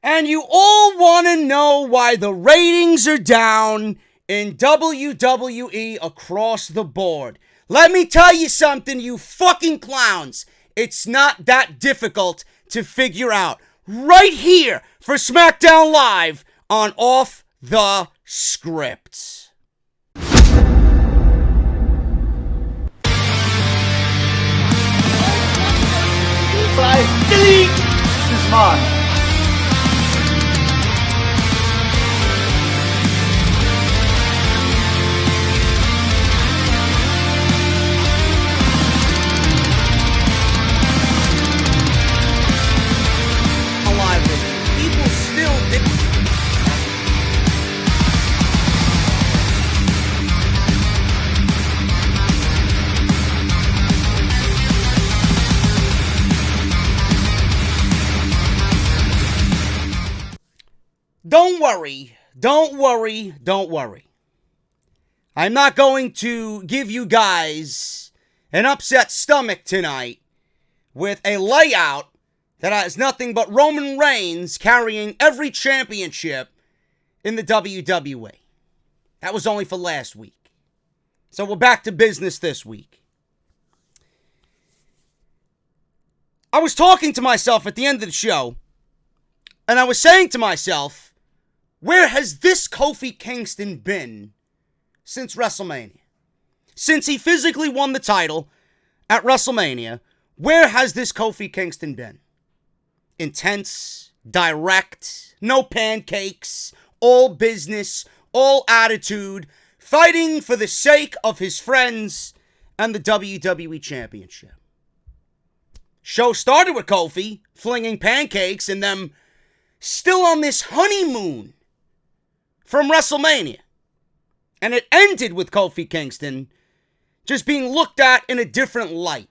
And you all want to know why the ratings are down in WWE across the board. Let me tell you something, you fucking clowns. It's not that difficult to figure out. Right here for Smackdown Live on Off the Script. Delete! This is mine. People still Don't worry. I'm not going to give you guys an upset stomach tonight with a layout that has nothing but Roman Reigns carrying every championship in the WWE. That was only for last week. So we're back to business this week. I was talking to myself at the end of the show, and I was saying to myself, where has this Kofi Kingston been since WrestleMania? Since he physically won the title at WrestleMania, where has this Kofi Kingston been? Intense, direct, no pancakes, all business, all attitude, fighting for the sake of his friends and the WWE Championship. Show started with Kofi flinging pancakes and them still on this honeymoon from WrestleMania. And it ended with Kofi Kingston just being looked at in a different light.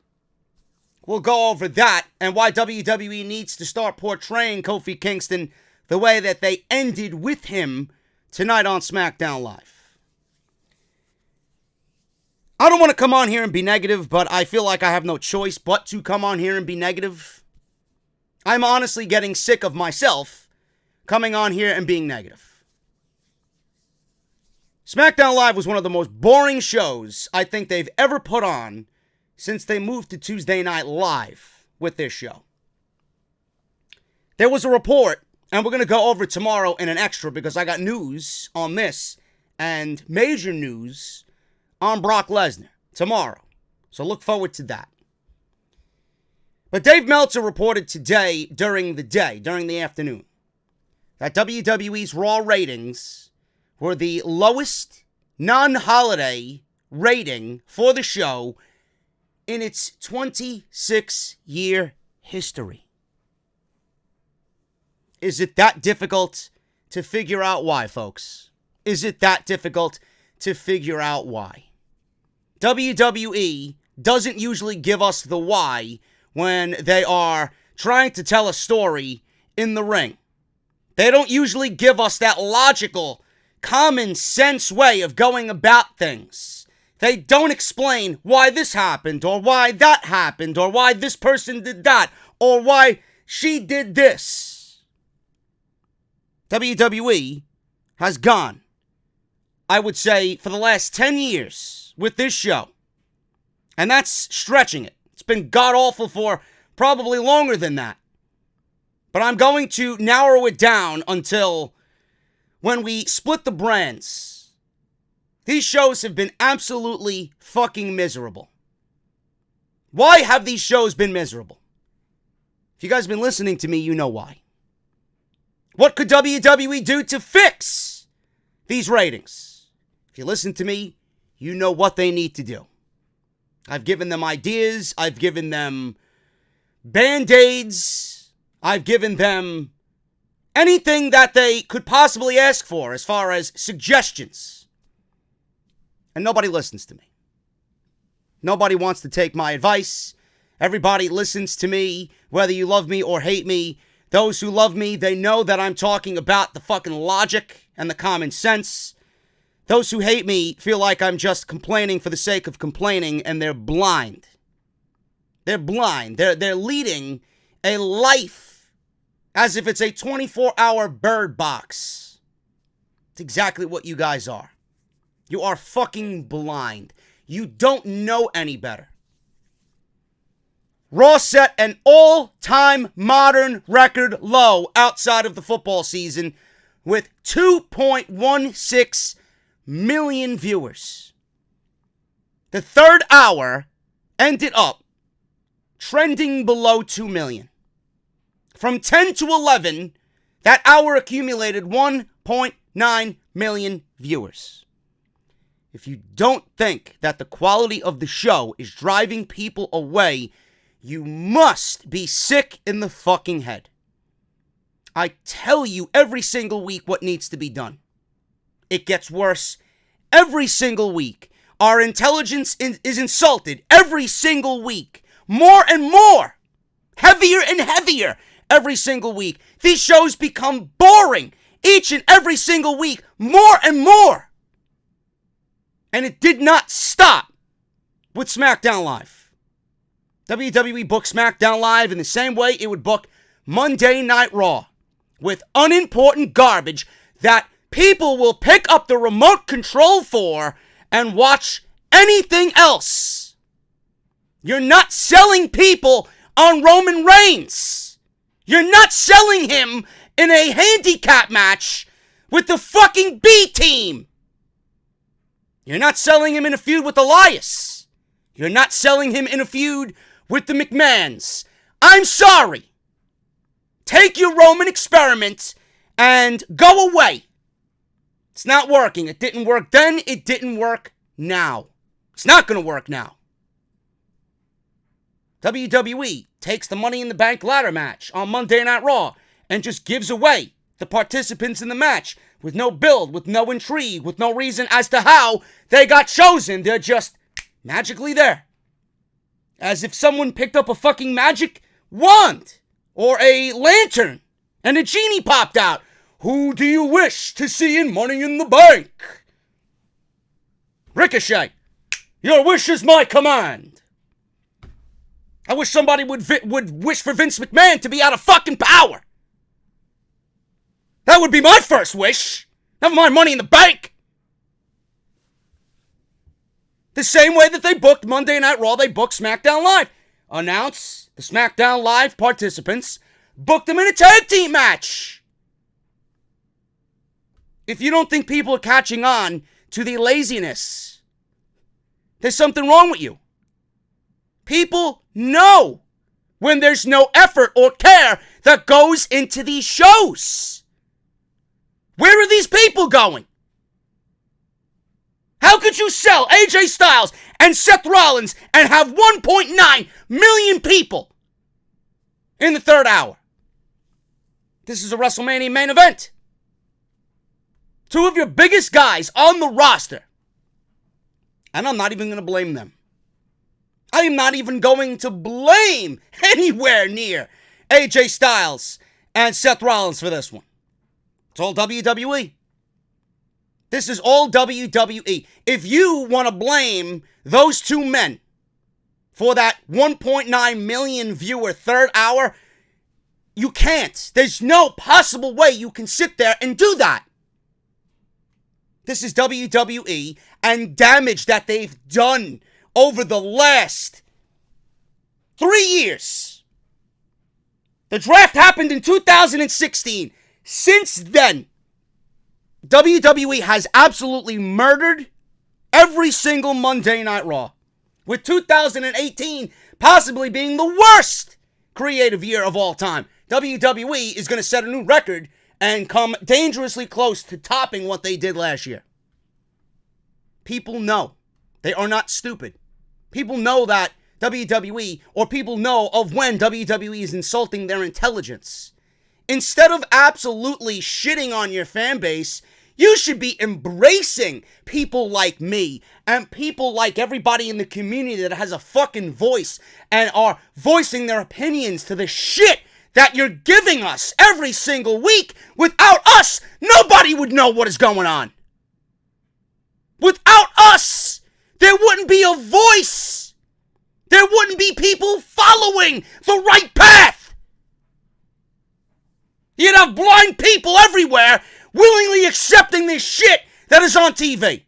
We'll go over that and why WWE needs to start portraying Kofi Kingston the way that they ended with him tonight on SmackDown Live. I don't want to come on here and be negative, but I feel like I have no choice but to come on here and be negative. I'm honestly getting sick of myself coming on here and being negative. SmackDown Live was one of the most boring shows I think they've ever put on since they moved to Tuesday Night Live with this show. There was a report, and we're going to go over it tomorrow in an extra because I got news on this and major news on Brock Lesnar tomorrow. So look forward to that. But Dave Meltzer reported today during the afternoon, that WWE's Raw ratings were the lowest non-holiday rating for the show in its 26-year history. Is it that difficult to figure out why, folks? Is it that difficult to figure out why? WWE doesn't usually give us the why when they are trying to tell a story in the ring. They don't usually give us that logical, common sense way of going about things. They don't explain why this happened, or why that happened, or why this person did that, or why she did this. WWE has gone, I would say, for the last 10 years with this show. And that's stretching it. It's been god-awful for probably longer than that. But I'm going to narrow it down until when we split the brands. These shows have been absolutely fucking miserable. Why have these shows been miserable? If you guys have been listening to me, you know why. What could WWE do to fix these ratings? If you listen to me, you know what they need to do. I've given them ideas. I've given them band-aids. I've given them anything that they could possibly ask for as far as suggestions. And nobody listens to me. Nobody wants to take my advice. Everybody listens to me, whether you love me or hate me. Those who love me, they know that I'm talking about the fucking logic and the common sense. Those who hate me feel like I'm just complaining for the sake of complaining, and they're blind. They're blind. They're leading a life As if it's a 24-hour bird box. It's exactly what you guys are. You are fucking blind. You don't know any better. Raw set an all-time modern record low outside of the football season with 2.16 million viewers. The third hour ended up trending below 2 million. From 10 to 11, that hour accumulated 1.9 million viewers. If you don't think that the quality of the show is driving people away, you must be sick in the fucking head. I tell you every single week what needs to be done. It gets worse every single week. Our intelligence is insulted every single week. More and more. Heavier and heavier every single week. These shows become boring each and every single week. More and more. And it did not stop with SmackDown Live. WWE booked SmackDown Live in the same way it would book Monday Night Raw, with unimportant garbage that people will pick up the remote control for and watch anything else. You're not selling people on Roman Reigns. You're not selling him in a handicap match with the fucking B team. You're not selling him in a feud with Elias. You're not selling him in a feud with the McMahons. I'm sorry. Take your Roman experiment and go away. It's not working. It didn't work then. It didn't work now. It's not going to work now. WWE takes the Money in the Bank ladder match on Monday Night Raw and just gives away the participants in the match with no build, with no intrigue, with no reason as to how they got chosen. They're just magically there. As if someone picked up a fucking magic wand or a lantern and a genie popped out. Who do you wish to see in Money in the Bank? Ricochet, your wish is my command. I wish somebody would wish for Vince McMahon to be out of fucking power. That would be my first wish. Never mind Money in the Bank. The same way that they booked Monday Night Raw, they booked SmackDown Live. Announce the SmackDown Live participants, booked them in a tag team match. If you don't think people are catching on to the laziness, there's something wrong with you. People know when there's no effort or care that goes into these shows. Where are these people going? How could you sell AJ Styles and Seth Rollins and have 1.9 million people in the third hour? This is a WrestleMania main event. Two of your biggest guys on the roster. And I'm not even going to blame them. I am not even going to blame anywhere near AJ Styles and Seth Rollins for this one. It's all WWE. This is all WWE. If you want to blame those two men for that 1.9 million viewer third hour, you can't. There's no possible way you can sit there and do that. This is WWE and damage that they've done over the last 3 years. The draft happened in 2016. Since then, WWE has absolutely murdered every single Monday Night Raw, with 2018 possibly being the worst creative year of all time. WWE is going to set a new record and come dangerously close to topping what they did last year. People know. They are not stupid. People know that WWE, or people know of when WWE is insulting their intelligence. Instead of absolutely shitting on your fan base, you should be embracing people like me and people like everybody in the community that has a fucking voice and are voicing their opinions to the shit that you're giving us every single week. Without us, nobody would know what is going on. Without us, there wouldn't be a voice. There wouldn't be people following the right path. You'd have blind people everywhere willingly accepting this shit that is on TV.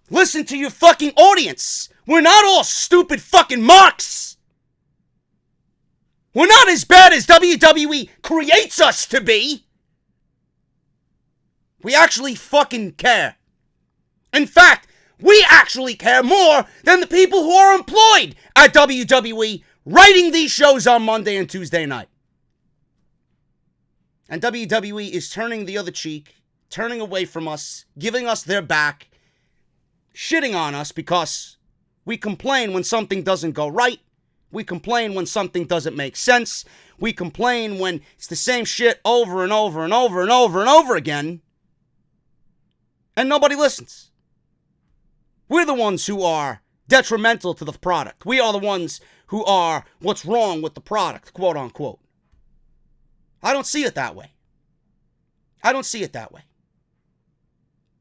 Listen to your fucking audience. We're not all stupid fucking marks. We're not as bad as WWE creates us to be. We actually fucking care. In fact, we actually care more than the people who are employed at WWE writing these shows on Monday and Tuesday night. And WWE is turning the other cheek, turning away from us, giving us their back, shitting on us because we complain when something doesn't go right. We complain when something doesn't make sense. We complain when it's the same shit over and over and over and over and over again. And nobody listens. We're the ones who are detrimental to the product. We are the ones who are what's wrong with the product, quote unquote. I don't see it that way. I don't see it that way.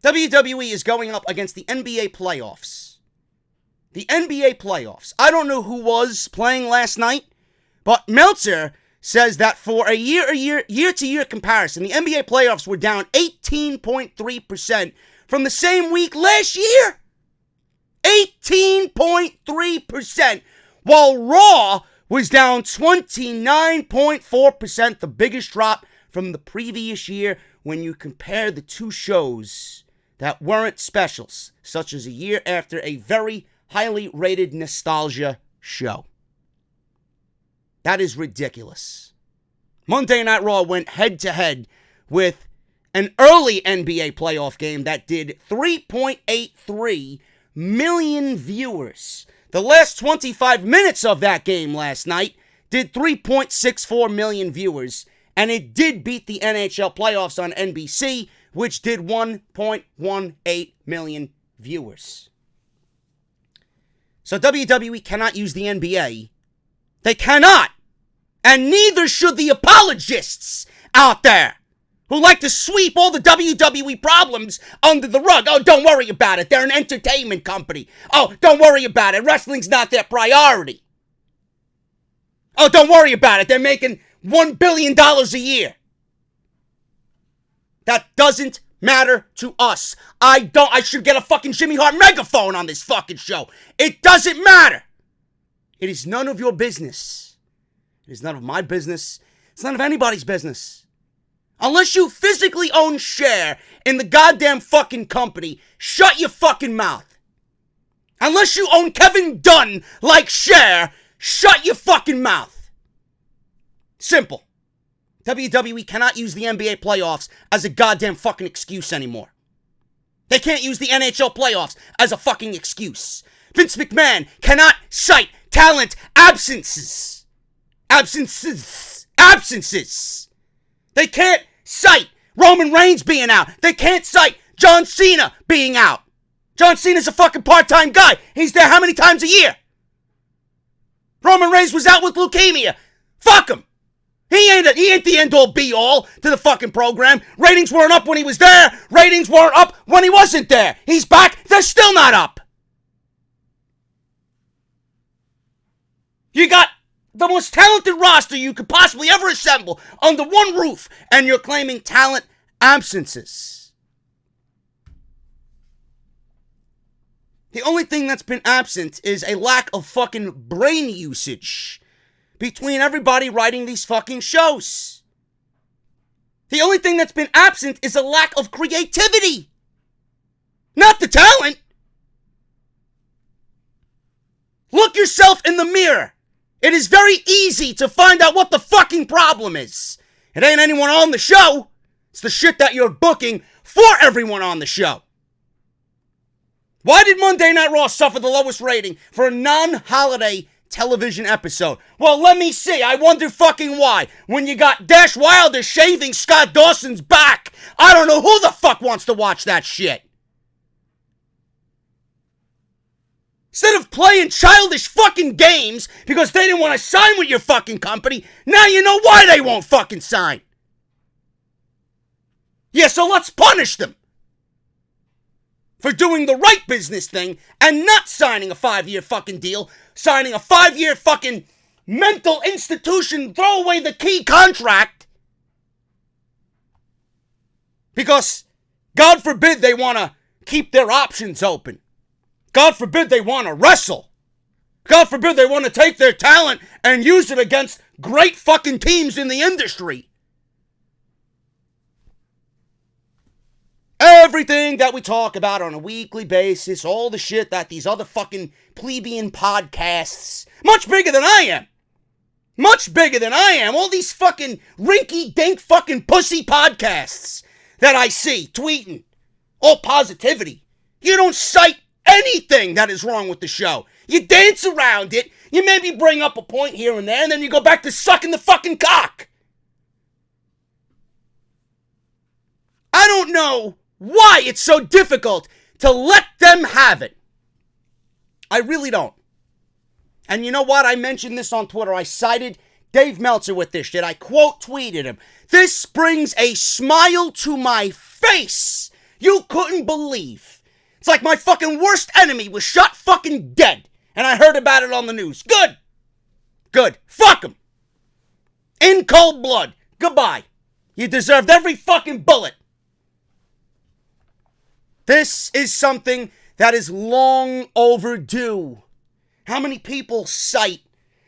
WWE is going up against the NBA playoffs. The NBA playoffs. I don't know who was playing last night, but Meltzer says that for a year-to-year comparison, the NBA playoffs were down 18.3% from the same week last year. 18.3%, while Raw was down 29.4%, the biggest drop from the previous year when you compare the two shows that weren't specials, such as a year after a very highly rated nostalgia show. That is ridiculous. Monday Night Raw went head-to-head with an early NBA playoff game that did 3.83 million viewers. The last 25 minutes of that game last night did 3.64 million viewers, and it did beat the NHL playoffs on NBC, which did 1.18 million viewers. So WWE cannot use the NBA. They cannot. And neither should the apologists out there who like to sweep all the WWE problems under the rug. Oh, don't worry about it. They're an entertainment company. Oh, don't worry about it. Wrestling's not their priority. Oh, don't worry about it. They're making $1 billion a year. That doesn't matter to us. I should get a fucking Jimmy Hart megaphone on this fucking show. It doesn't matter. It is none of your business. It is none of my business. It's none of anybody's business. Unless you physically own share in the goddamn fucking company, shut your fucking mouth. Unless you own Kevin Dunn like share, shut your fucking mouth. Simple. WWE cannot use the NBA playoffs as a goddamn fucking excuse anymore. They can't use the NHL playoffs as a fucking excuse. Vince McMahon cannot cite talent absences. They can't cite Roman Reigns being out. They can't cite John Cena being out. John Cena's a fucking part-time guy. He's there how many times a year? Roman Reigns was out with leukemia. Fuck him. He ain't the end-all be-all to the fucking program. Ratings weren't up when he was there. Ratings weren't up when he wasn't there. He's back. They're still not up. You got the most talented roster you could possibly ever assemble under one roof, and you're claiming talent absences. The only thing that's been absent is a lack of fucking brain usage between everybody writing these fucking shows. The only thing that's been absent is a lack of creativity. Not the talent. Look yourself in the mirror. It is very easy to find out what the fucking problem is. It ain't anyone on the show. It's the shit that you're booking for everyone on the show. Why did Monday Night Raw suffer the lowest rating for a non-holiday television episode? Well, let me see. I wonder fucking why. When you got Dash Wilder shaving Scott Dawson's back, I don't know who the fuck wants to watch that shit. Instead of playing childish fucking games because they didn't want to sign with your fucking company, now you know why they won't fucking sign. Yeah, so let's punish them for doing the right business thing and not signing a 5-year fucking deal, signing a 5-year fucking mental institution throw away the key contract because, God forbid, they want to keep their options open. God forbid they want to wrestle. God forbid they want to take their talent and use it against great fucking teams in the industry. Everything that we talk about on a weekly basis, all the shit that these other fucking plebeian podcasts, much bigger than I am. Much bigger than I am. All these fucking rinky-dink fucking pussy podcasts that I see tweeting. All positivity. You don't cite anything that is wrong with the show. You dance around it. You maybe bring up a point here and there, and then you go back to sucking the fucking cock. I don't know why it's so difficult to let them have it. I really don't. And you know what? I mentioned this on Twitter. I cited Dave Meltzer with this shit. I quote tweeted him. This brings a smile to my face. You couldn't believe. It's like my fucking worst enemy was shot fucking dead. And I heard about it on the news. Good. Good. Fuck him. In cold blood. Goodbye. You deserved every fucking bullet. This is something that is long overdue. How many people cite?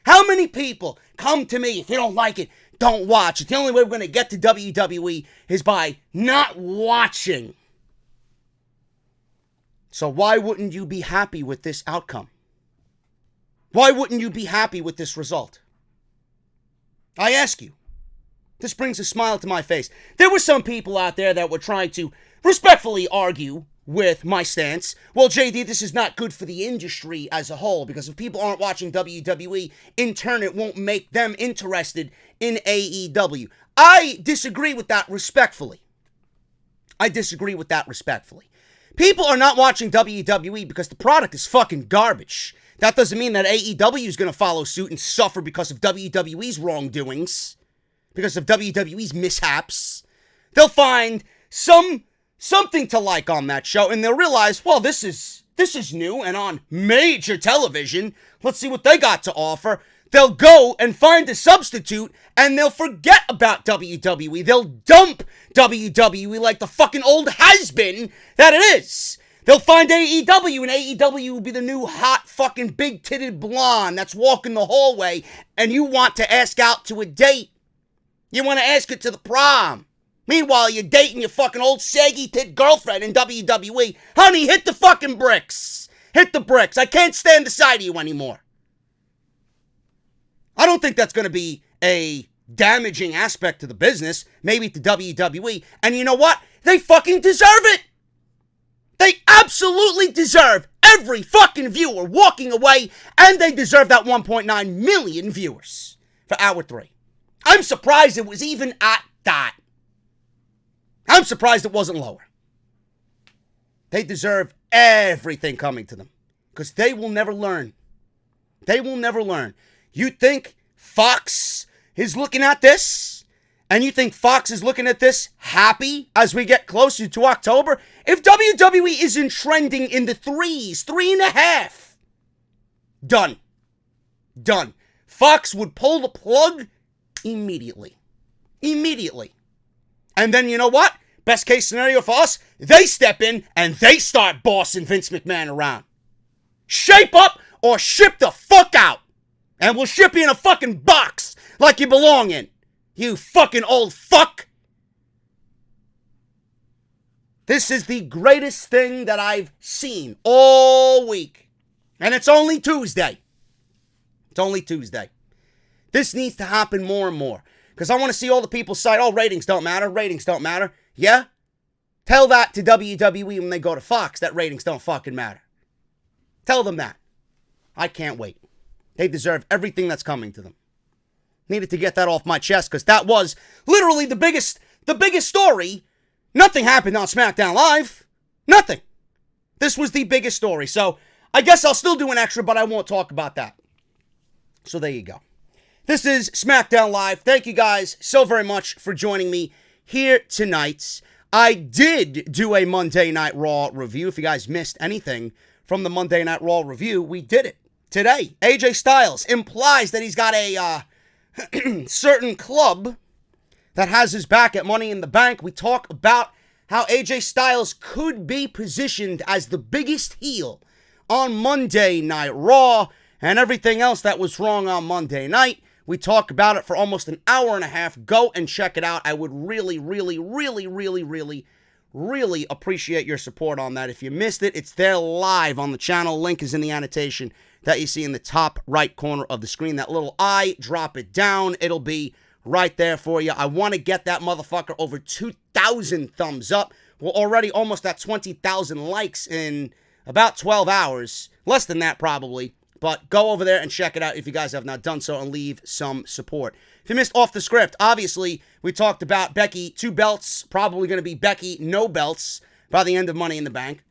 How many people come to me? If you don't like it, don't watch it. The only way we're going to get to WWE is by not watching. So why wouldn't you be happy with this outcome? Why wouldn't you be happy with this result? I ask you. This brings a smile to my face. There were some people out there that were trying to respectfully argue with my stance. Well, JD, this is not good for the industry as a whole, because if people aren't watching WWE, in turn, it won't make them interested in AEW. I disagree with that respectfully. People are not watching WWE because the product is fucking garbage. That doesn't mean that AEW is going to follow suit and suffer because of WWE's wrongdoings, because of WWE's mishaps. They'll find something to like on that show, and they'll realize, well, this is new and on major television. Let's see what they got to offer. They'll go and find a substitute, and they'll forget about WWE. They'll dump WWE like the fucking old has-been that it is. They'll find AEW, and AEW will be the new hot fucking big-titted blonde that's walking the hallway, and you want to ask out to a date. You want to ask her to the prom. Meanwhile, you're dating your fucking old saggy-tit girlfriend in WWE. Honey, hit the fucking bricks. Hit the bricks. I can't stand the sight of you anymore. I don't think that's going to be a damaging aspect to the business, maybe to WWE. And you know what? They fucking deserve it. They absolutely deserve every fucking viewer walking away, and they deserve that 1.9 million viewers for Hour 3. I'm surprised it was even at that. I'm surprised it wasn't lower. They deserve everything coming to them, because they will never learn. They will never learn. You think Fox is looking at this? And you think Fox is looking at this happy as we get closer to October? If WWE isn't trending in the 3s, 3.5, done. Done. Fox would pull the plug immediately. Immediately. And then you know what? Best case scenario for us, they step in and they start bossing Vince McMahon around. Shape up or ship the fuck out. And we'll ship you in a fucking box like you belong in. You fucking old fuck. This is the greatest thing that I've seen all week. And it's only Tuesday. It's only Tuesday. This needs to happen more and more. Because I want to see all the people say, oh, ratings don't matter. Ratings don't matter. Yeah? Tell that to WWE when they go to Fox, that ratings don't fucking matter. Tell them that. I can't wait. They deserve everything that's coming to them. Needed to get that off my chest because that was literally the biggest story. Nothing happened on SmackDown Live. Nothing. This was the biggest story. So I guess I'll still do an extra, but I won't talk about that. So there you go. This is SmackDown Live. Thank you guys so very much for joining me here tonight. I did do a Monday Night Raw review. If you guys missed anything from the Monday Night Raw review, we did it. today. AJ Styles implies that he's got a certain club that has his back at Money in the Bank. We talk about how AJ Styles could be positioned as the biggest heel on Monday Night Raw and everything else that was wrong on Monday night. We talk about it for almost an hour and a half. Go and check it out. I would really appreciate your support on that. If you missed it, it's there live on the channel. Link is in the annotation that you see in the top right corner of the screen. That little I, drop it down. It'll be right there for you. I want to get that motherfucker over 2,000 thumbs up. We're already almost at 20,000 likes in about 12 hours. Less than that, probably. But go over there and check it out if you guys have not done so and leave some support. If you missed Off the Script, obviously, we talked about Becky 2 belts, probably going to be Becky no belts by the end of Money in the Bank.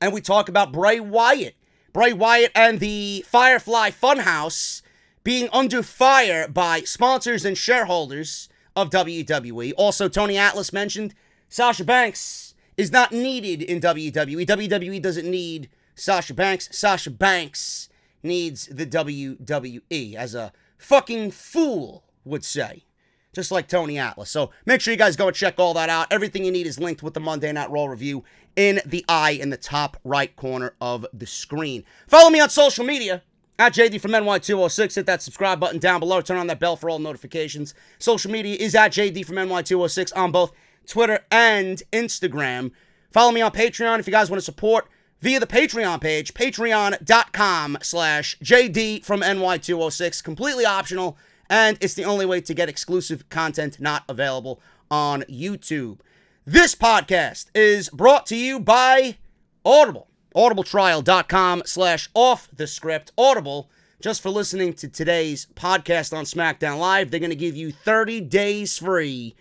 And we talk about Bray Wyatt. Bray Wyatt and the Firefly Funhouse being under fire by sponsors and shareholders of WWE. Also, Tony Atlas mentioned Sasha Banks is not needed in WWE. WWE doesn't need Sasha Banks. Sasha Banks needs the WWE, as a fucking fool would say. Just like Tony Atlas. So make sure you guys go and check all that out. Everything you need is linked with the Monday Night Raw review in the eye in the top right corner of the screen. Follow me on social media at JD from NY206. Hit that subscribe button down below. Turn on that bell for all notifications. Social media is at JD from NY206 on both Twitter and Instagram. Follow me on Patreon if you guys want to support via the Patreon page, patreon.com/JD from NY206. Completely optional, and it's the only way to get exclusive content not available on YouTube. This podcast is brought to you by Audible. audibletrial.com/offthescript. Audible, just for listening to today's podcast on SmackDown Live, they're going to give you 30 days free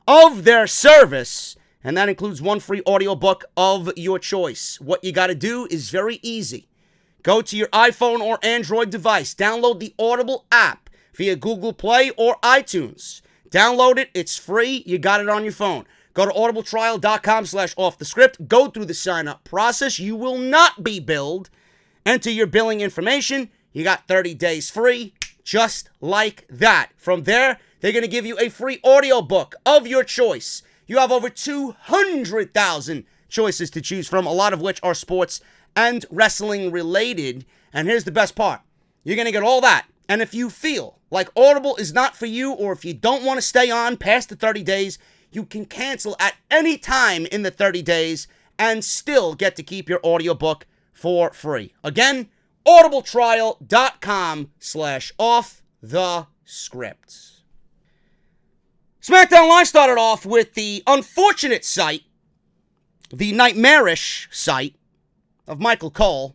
of their service. And that includes one free audiobook of your choice. What you got to do is very easy. Go to your iPhone or Android device. Download the Audible app via Google Play or iTunes. Download it. It's free. You got it on your phone. Go to audibletrial.com/offthescript. Go through the sign-up process. You will not be billed. Enter your billing information. You got 30 days free, just like that. From there, they're going to give you a free audiobook of your choice. You have over 200,000 choices to choose from, a lot of which are sports and wrestling related. And here's the best part. You're going to get all that. And if you feel like Audible is not for you, or if you don't want to stay on past the 30 days, you can cancel at any time in the 30 days and still get to keep your audiobook for free. Again, audibletrial.com/offthescript. SmackDown Live started off with the unfortunate sight, the nightmarish sight of Michael Cole.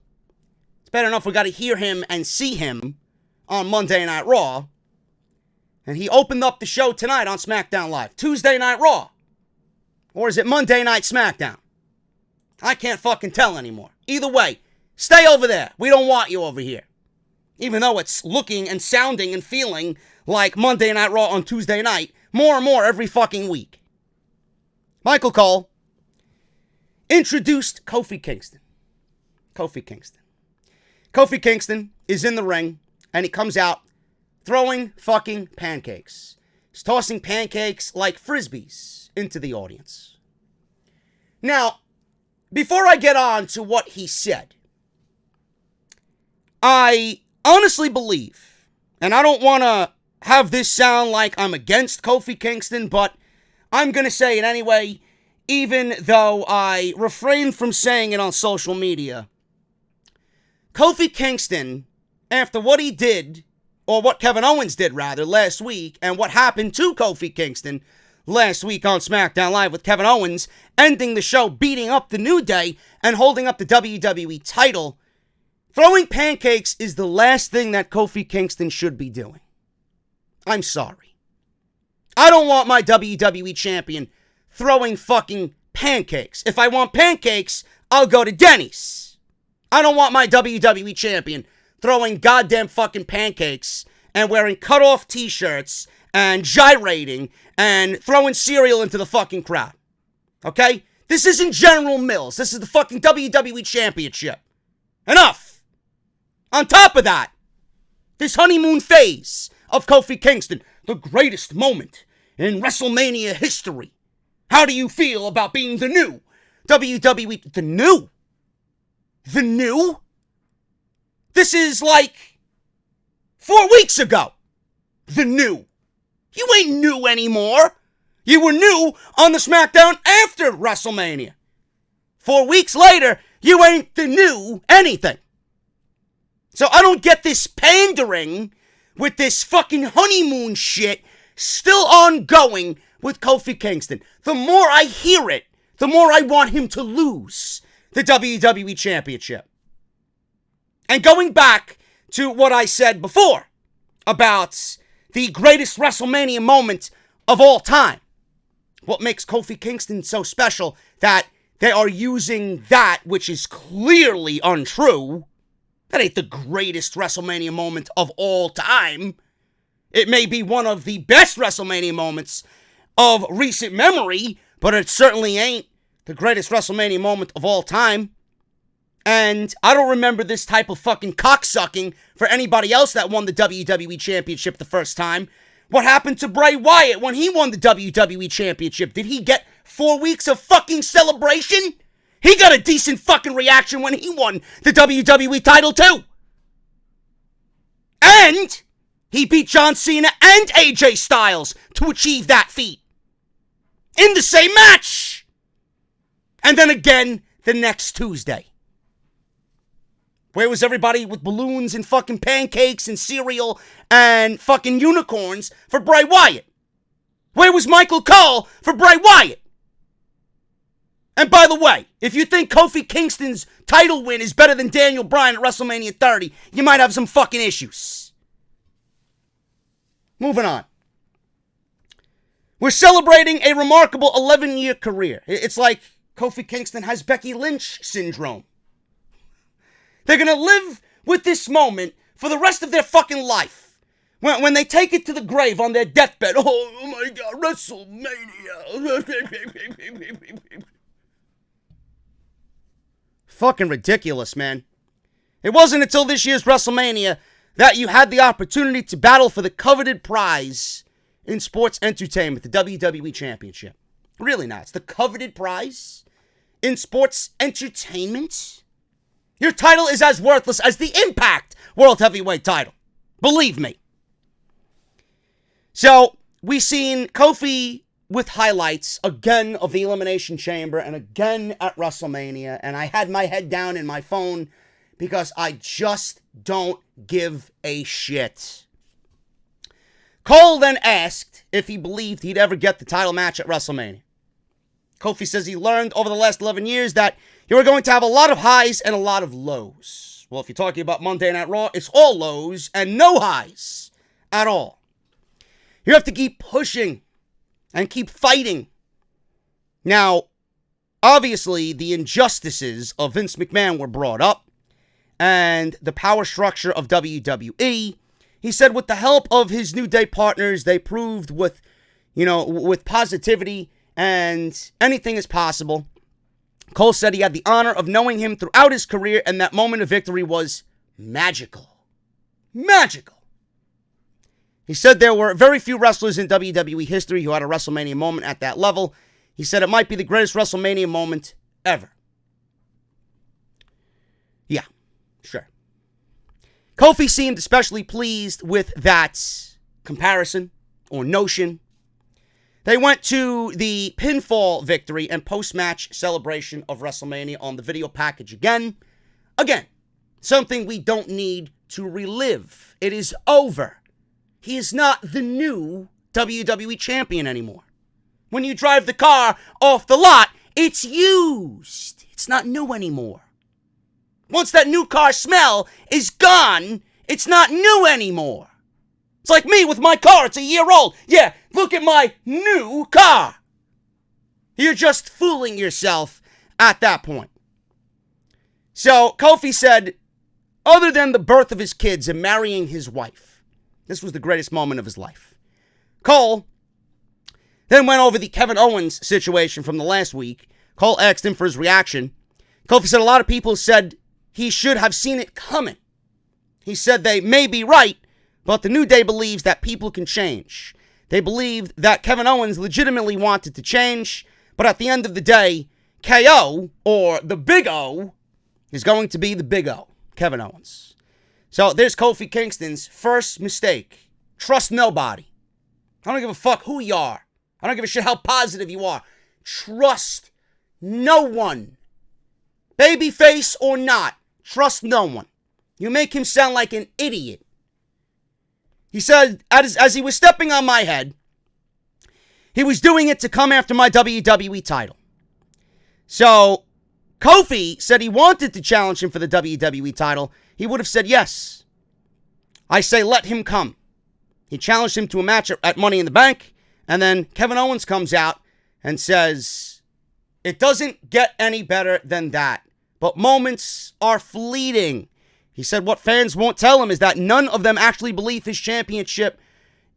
It's bad enough we got to hear him and see him on Monday Night Raw. And he opened up the show tonight on SmackDown Live. Tuesday Night Raw. Or is it Monday Night SmackDown? I can't fucking tell anymore. Either way, stay over there. We don't want you over here. Even though it's looking and sounding and feeling like Monday Night Raw on Tuesday night, more and more every fucking week. Michael Cole introduced Kofi Kingston. Kofi Kingston is in the ring, and he comes out throwing fucking pancakes. He's tossing pancakes like frisbees into the audience. Now, before I get on to what he said, I honestly believe, and I don't want to have this sound like I'm against Kofi Kingston, but I'm going to say it anyway, even though I refrain from saying it on social media. Kofi Kingston, after what he did, or what Kevin Owens did rather, last week, and what happened to Kofi Kingston last week on SmackDown Live with Kevin Owens ending the show, beating up the New Day, and holding up the WWE title, throwing pancakes is the last thing that Kofi Kingston should be doing. I'm sorry. I don't want my WWE champion throwing fucking pancakes. If I want pancakes, I'll go to Denny's. I don't want my WWE champion throwing goddamn fucking pancakes and wearing cut-off t-shirts and gyrating and throwing cereal into the fucking crowd. Okay? This isn't General Mills. This is the fucking WWE Championship. Enough. On top of that, this honeymoon phase of Kofi Kingston, the greatest moment in WrestleMania history. How do you feel about being the new WWE? The new? The new? This is like 4 weeks ago. The new. You ain't new anymore. You were new on the SmackDown after WrestleMania. 4 weeks later, you ain't the new anything. So I don't get this pandering with this fucking honeymoon shit still ongoing with Kofi Kingston. The more I hear it, the more I want him to lose the WWE Championship. And going back to what I said before about the greatest WrestleMania moment of all time. What makes Kofi Kingston so special that they are using that, which is clearly untrue. That ain't the greatest WrestleMania moment of all time. It may be one of the best WrestleMania moments of recent memory, but it certainly ain't the greatest WrestleMania moment of all time. And I don't remember this type of fucking cocksucking for anybody else that won the WWE Championship the first time. What happened to Bray Wyatt when he won the WWE Championship? Did he get 4 weeks of fucking celebration? He got a decent fucking reaction when he won the WWE title too. And he beat John Cena and AJ Styles to achieve that feat. In the same match. And then again the next Tuesday. Where was everybody with balloons and fucking pancakes and cereal and fucking unicorns for Bray Wyatt? Where was Michael Cole for Bray Wyatt? And by the way, if you think Kofi Kingston's title win is better than Daniel Bryan at WrestleMania 30, you might have some fucking issues. Moving on. We're celebrating a remarkable 11-year career. It's like Kofi Kingston has Becky Lynch syndrome. They're going to live with this moment for the rest of their fucking life. When they take it to the grave on their deathbed. Oh my God, WrestleMania. Fucking ridiculous, man. It wasn't until this year's WrestleMania that you had the opportunity to battle for the coveted prize in sports entertainment, the WWE Championship. Really not. It's the coveted prize in sports entertainment. Your title is as worthless as the Impact World Heavyweight title. Believe me. So, we've seen Kofi with highlights again of the Elimination Chamber and again at WrestleMania. And I had my head down in my phone because I just don't give a shit. Cole then asked if he believed he'd ever get the title match at WrestleMania. Kofi says he learned over the last 11 years that you were going to have a lot of highs and a lot of lows. Well, if you're talking about Monday Night Raw, it's all lows and no highs at all. You have to keep pushing and keep fighting. Now, obviously, the injustices of Vince McMahon were brought up and the power structure of WWE. He said with the help of his New Day partners, they proved with positivity and anything is possible. Cole said he had the honor of knowing him throughout his career, and that moment of victory was magical. Magical. He said there were very few wrestlers in WWE history who had a WrestleMania moment at that level. He said it might be the greatest WrestleMania moment ever. Yeah, sure. Kofi seemed especially pleased with that comparison or notion. They went to the pinfall victory and post-match celebration of WrestleMania on the video package again. Again, something we don't need to relive. It is over. He is not the new WWE champion anymore. When you drive the car off the lot, it's used. It's not new anymore. Once that new car smell is gone, it's not new anymore. It's like me with my car. It's a year old. Yeah, look at my new car. You're just fooling yourself at that point. So, Kofi said, other than the birth of his kids and marrying his wife, this was the greatest moment of his life. Cole then went over the Kevin Owens situation from the last week. Cole asked him for his reaction. Kofi said a lot of people said he should have seen it coming. He said they may be right, but the New Day believes that people can change. They believed that Kevin Owens legitimately wanted to change, but at the end of the day, KO, or the Big O, is going to be the Big O, Kevin Owens. So there's Kofi Kingston's first mistake. Trust nobody. I don't give a fuck who you are. I don't give a shit how positive you are. Trust no one. Babyface or not, trust no one. You make him sound like an idiot. He said, as he was stepping on my head, he was doing it to come after my WWE title. So, Kofi said he wanted to challenge him for the WWE title. He would have said yes. I say let him come. He challenged him to a match at Money in the Bank, and then Kevin Owens comes out and says, it doesn't get any better than that, but moments are fleeting. He said what fans won't tell him is that none of them actually believe his championship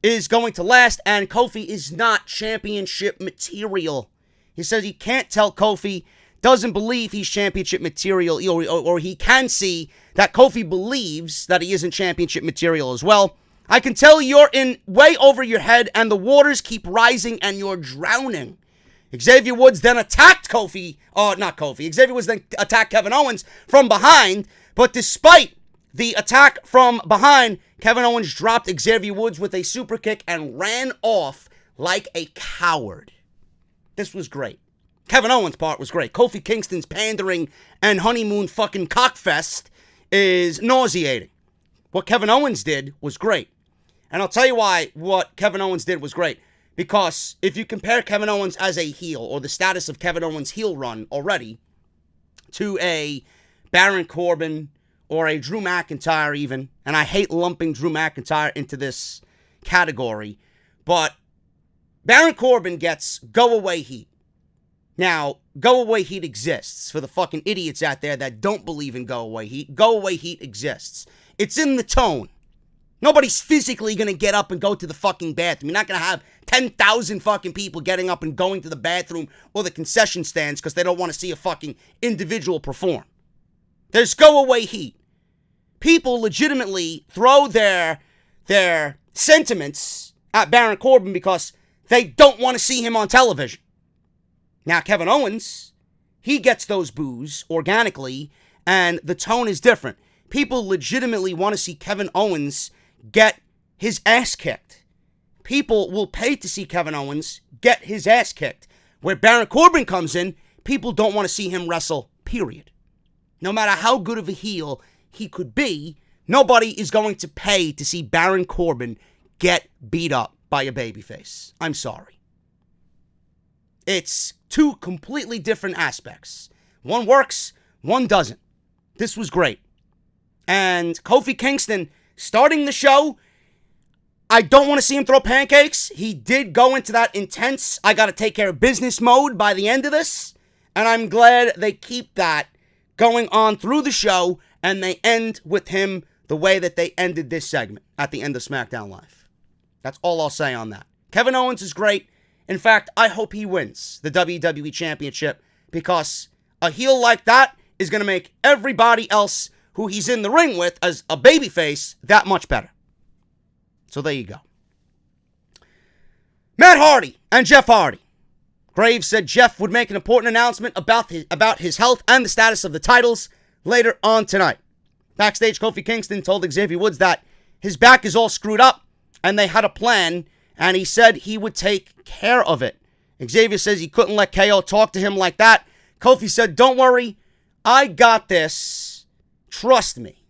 is going to last, and Kofi is not championship material. He says he can't tell Kofi doesn't believe he's championship material, or he can see that Kofi believes that he isn't championship material as well. I can tell you're in way over your head, and the waters keep rising, and you're drowning. Xavier Woods then attacked Xavier Woods then attacked Kevin Owens from behind, but despite the attack from behind, Kevin Owens dropped Xavier Woods with a super kick and ran off like a coward. This was great. Kevin Owens' part was great. Kofi Kingston's pandering and honeymoon fucking cockfest is nauseating. What Kevin Owens did was great. And I'll tell you why what Kevin Owens did was great. Because if you compare Kevin Owens as a heel, or the status of Kevin Owens' heel run already, to a Baron Corbin or a Drew McIntyre even, and I hate lumping Drew McIntyre into this category, but Baron Corbin gets go-away heat. Now, go-away heat exists for the fucking idiots out there that don't believe in go-away heat. Go-away heat exists. It's in the tone. Nobody's physically going to get up and go to the fucking bathroom. You're not going to have 10,000 fucking people getting up and going to the bathroom or the concession stands because they don't want to see a fucking individual perform. There's go-away heat. People legitimately throw their sentiments at Baron Corbin because they don't want to see him on television. Now, Kevin Owens, he gets those boos organically, and the tone is different. People legitimately want to see Kevin Owens get his ass kicked. People will pay to see Kevin Owens get his ass kicked. Where Baron Corbin comes in, people don't want to see him wrestle, period. No matter how good of a heel he could be, nobody is going to pay to see Baron Corbin get beat up by a babyface. I'm sorry. It's two completely different aspects. One works, one doesn't. This was great. And Kofi Kingston starting the show, I don't want to see him throw pancakes. He did go into that intense, I got to take care of business mode by the end of this. And I'm glad they keep that going on through the show, and they end with him the way that they ended this segment at the end of SmackDown Live. That's all I'll say on that. Kevin Owens is great. In fact, I hope he wins the WWE Championship, because a heel like that is going to make everybody else who he's in the ring with as a babyface that much better. So there you go. Matt Hardy and Jeff Hardy. Graves said Jeff would make an important announcement about his health and the status of the titles later on tonight. Backstage, Kofi Kingston told Xavier Woods that his back is all screwed up and they had a plan, and he said he would take care of it. Xavier says he couldn't let KO talk to him like that. Kofi said, don't worry, I got this. Trust me.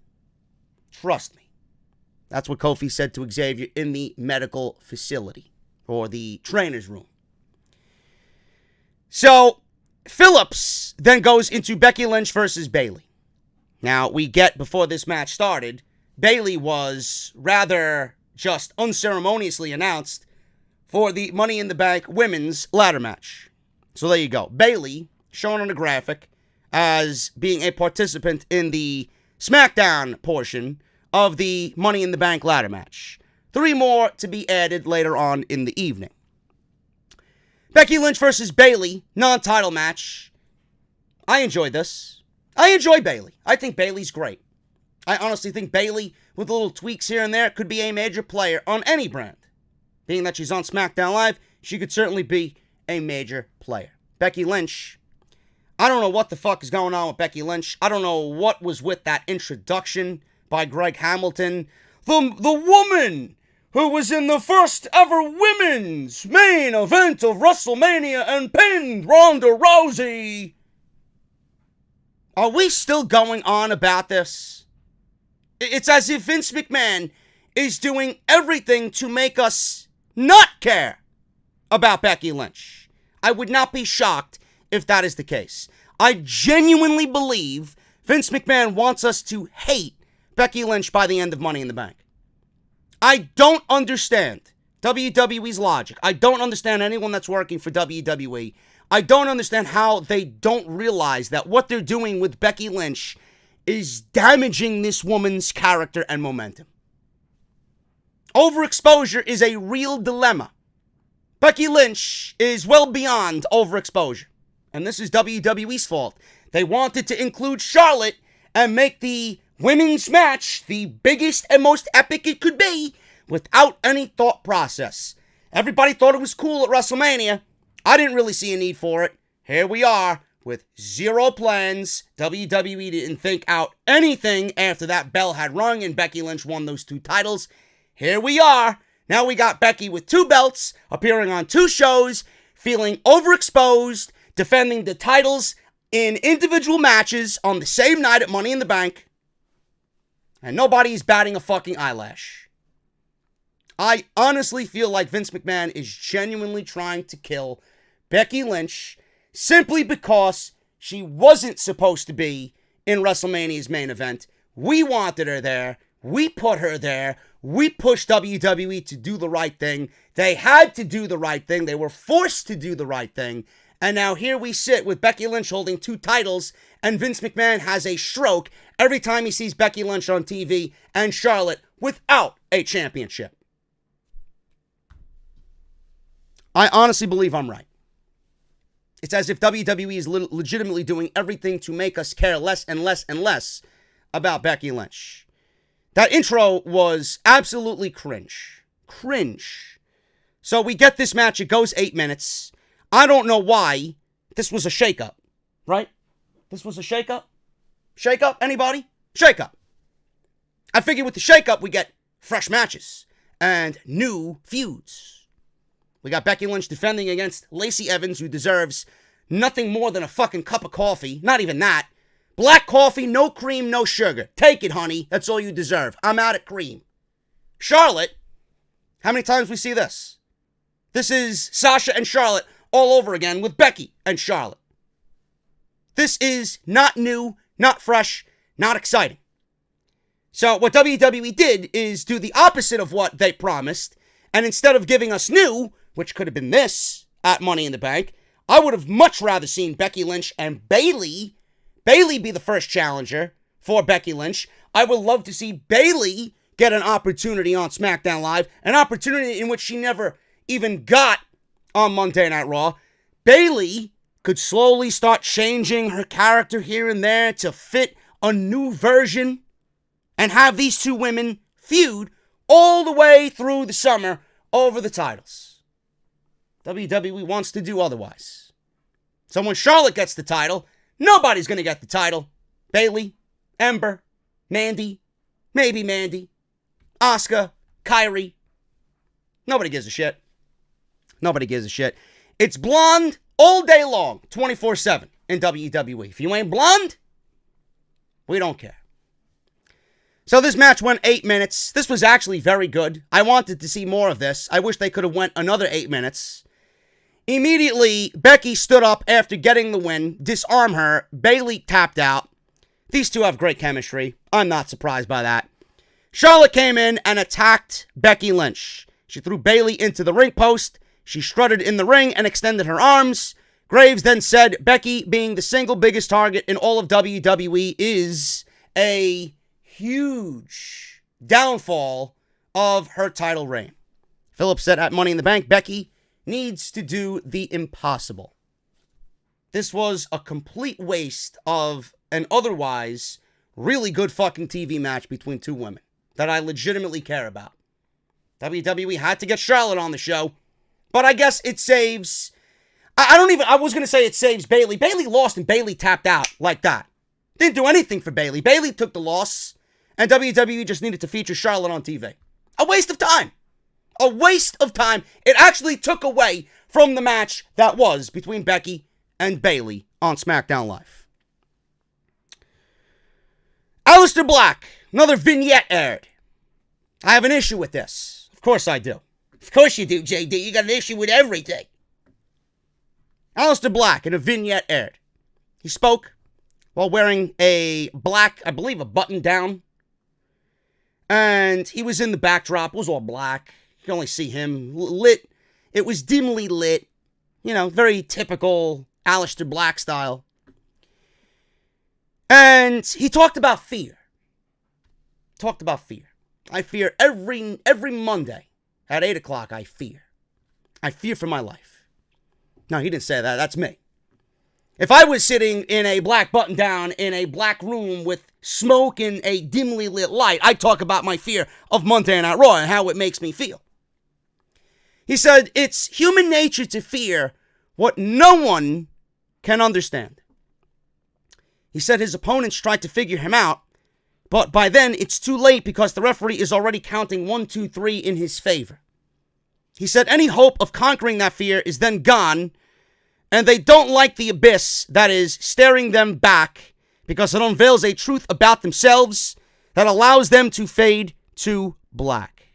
Trust me. That's what Kofi said to Xavier in the medical facility, or the trainer's room. So, Phillips then goes into Becky Lynch versus Bayley. Now, we get, before this match started, Bayley was rather just unceremoniously announced for the Money in the Bank women's ladder match. So there you go. Bayley, shown on the graphic as being a participant in the SmackDown portion of the Money in the Bank ladder match. 3 more to be added later on in the evening. Becky Lynch versus Bayley, non-title match. I enjoyed this. I enjoy Bayley. I think Bayley's great. I honestly think Bayley with little tweaks here and there, could be a major player on any brand. Being that she's on SmackDown Live, she could certainly be a major player. Becky Lynch, I don't know what the fuck is going on with Becky Lynch. I don't know what was with that introduction by Greg Hamilton. The woman who was in the first ever women's main event of WrestleMania and pinned Ronda Rousey. Are we still going on about this? It's as if Vince McMahon is doing everything to make us not care about Becky Lynch. I would not be shocked if that is the case. I genuinely believe Vince McMahon wants us to hate Becky Lynch by the end of Money in the Bank. I don't understand WWE's logic. I don't understand anyone that's working for WWE. I don't understand how they don't realize that what they're doing with Becky Lynch is damaging this woman's character and momentum. Overexposure is a real dilemma. Becky Lynch is well beyond overexposure. And this is WWE's fault. They wanted to include Charlotte and make the women's match the biggest and most epic it could be without any thought process. Everybody thought it was cool at WrestleMania. I didn't really see a need for it. Here we are with zero plans. WWE didn't think out anything after that bell had rung and Becky Lynch won those 2 titles. Here we are. Now we got Becky with 2 belts, appearing on 2 shows, feeling overexposed, defending the titles in individual matches on the same night at Money in the Bank. And nobody's batting a fucking eyelash. I honestly feel like Vince McMahon is genuinely trying to kill Becky Lynch simply because she wasn't supposed to be in WrestleMania's main event. We wanted her there. We put her there. We pushed WWE to do the right thing. They had to do the right thing. They were forced to do the right thing. And now here we sit with Becky Lynch holding 2 titles, and Vince McMahon has a stroke every time he sees Becky Lynch on TV and Charlotte without a championship. I honestly believe I'm right. It's as if WWE is legitimately doing everything to make us care less and less and less about Becky Lynch. That intro was absolutely cringe. Cringe. So we get this match. It goes 8 minutes. I don't know why this was a shakeup, right? This was a shakeup? Shakeup? Anybody? Shakeup. I figured with the shakeup, we get fresh matches and new feuds. We got Becky Lynch defending against Lacey Evans, who deserves nothing more than a fucking cup of coffee. Not even that. Black coffee, no cream, no sugar. Take it, honey. That's all you deserve. I'm out of cream. Charlotte. How many times we see this? This is Sasha and Charlotte all over again with Becky and Charlotte. This is not new, not fresh, not exciting. So what WWE did is do the opposite of what they promised, and instead of giving us new, which could have been this at Money in the Bank, I would have much rather seen Becky Lynch and Bayley be the first challenger for Becky Lynch. I would love to see Bayley get an opportunity on SmackDown Live, an opportunity in which she never even got on Monday Night Raw. Bayley could slowly start changing her character here and there to fit a new version and have these 2 women feud all the way through the summer over the titles. WWE wants to do otherwise. So when Charlotte gets the title, nobody's going to get the title. Bayley, Ember, Mandy, maybe Mandy, Asuka, Kyrie. Nobody gives a shit. Nobody gives a shit. It's blonde all day long, 24/7 in WWE. If you ain't blonde, we don't care. So this match went 8 minutes. This was actually very good. I wanted to see more of this. I wish they could have went another 8 minutes. Immediately, Becky stood up after getting the win, disarm her. Bayley tapped out. These 2 have great chemistry. I'm not surprised by that. Charlotte came in and attacked Becky Lynch. She threw Bayley into the ring post. She strutted in the ring and extended her arms. Graves then said Becky, being the single biggest target in all of WWE, is a huge downfall of her title reign. Phillips said at Money in the Bank, Becky needs to do the impossible. This was a complete waste of an otherwise really good fucking TV match between 2 women. that I legitimately care about. WWE had to get Charlotte on the show, but I guess it saves... I was going to say it saves Bayley. Bayley lost and Bayley tapped out like that. Didn't do anything for Bayley. Bayley took the loss, and WWE just needed to feature Charlotte on TV. A waste of time. A waste of time. It actually took away from the match that was between Becky and Bayley on SmackDown Live. Alistair Black, another vignette aired. I have an issue with this. Of course I do. Of course you do, JD. You got an issue with everything. Alistair Black in a vignette aired. He spoke while wearing a black, I believe a button down. And he was in the backdrop. It was all black. You can only see him lit. It was dimly lit. You know, very typical Alistair Black style. And he talked about fear. I fear every Monday at 8 o'clock, I fear. I fear for my life. No, he didn't say that. That's me. If I was sitting in a black button down in a black room with smoke and a dimly lit light, I'd talk about my fear of Monday Night Raw and how it makes me feel. He said, it's human nature to fear what no one can understand. He said his opponents tried to figure him out, but by then it's too late because the referee is already counting 1, 2, 3 in his favor. He said any hope of conquering that fear is then gone, and they don't like the abyss that is staring them back because it unveils a truth about themselves that allows them to fade to black.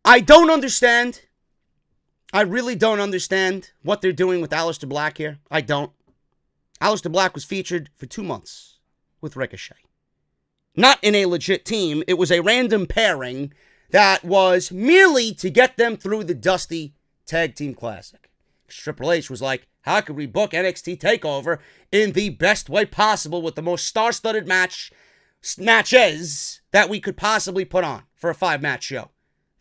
I don't understand. I really don't understand what they're doing with Alistair Black here. I don't. Alistair Black was featured for 2 months with Ricochet. Not in a legit team. It was a random pairing that was merely to get them through the Dusty Tag Team Classic. Triple H was like, how could we book NXT TakeOver in the best way possible with the most star-studded matches that we could possibly put on for a 5-match show?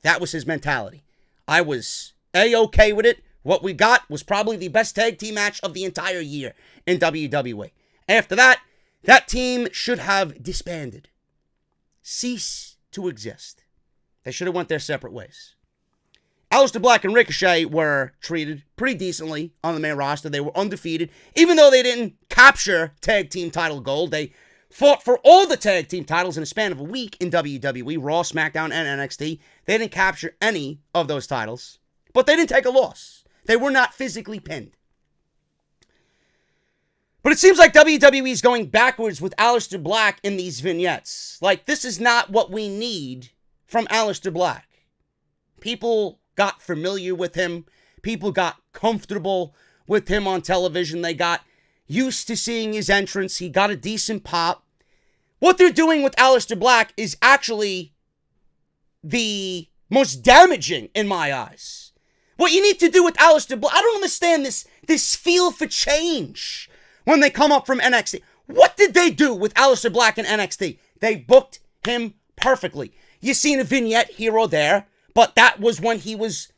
That was his mentality. I was A-okay with it. What we got was probably the best tag team match of the entire year in WWE. After that, that team should have disbanded. Cease to exist. They should have went their separate ways. Alistair Black and Ricochet were treated pretty decently on the main roster. They were undefeated. Even though they didn't capture tag team title gold, they fought for all the tag team titles in a span of a week in WWE, Raw, SmackDown, and NXT. They didn't capture any of those titles, but they didn't take a loss. They were not physically pinned. But it seems like WWE is going backwards with Alistair Black in these vignettes. Like, this is not what we need from Alistair Black. People got familiar with him. People got comfortable with him on television. They got used to seeing his entrance. He got a decent pop. What they're doing with Alistair Black is actually the most damaging in my eyes. What you need to do with Alistair Black, I don't understand this feel for change when they come up from NXT. What did they do with Alistair Black in NXT? They booked him perfectly. You've seen a vignette here or there, but that was when he was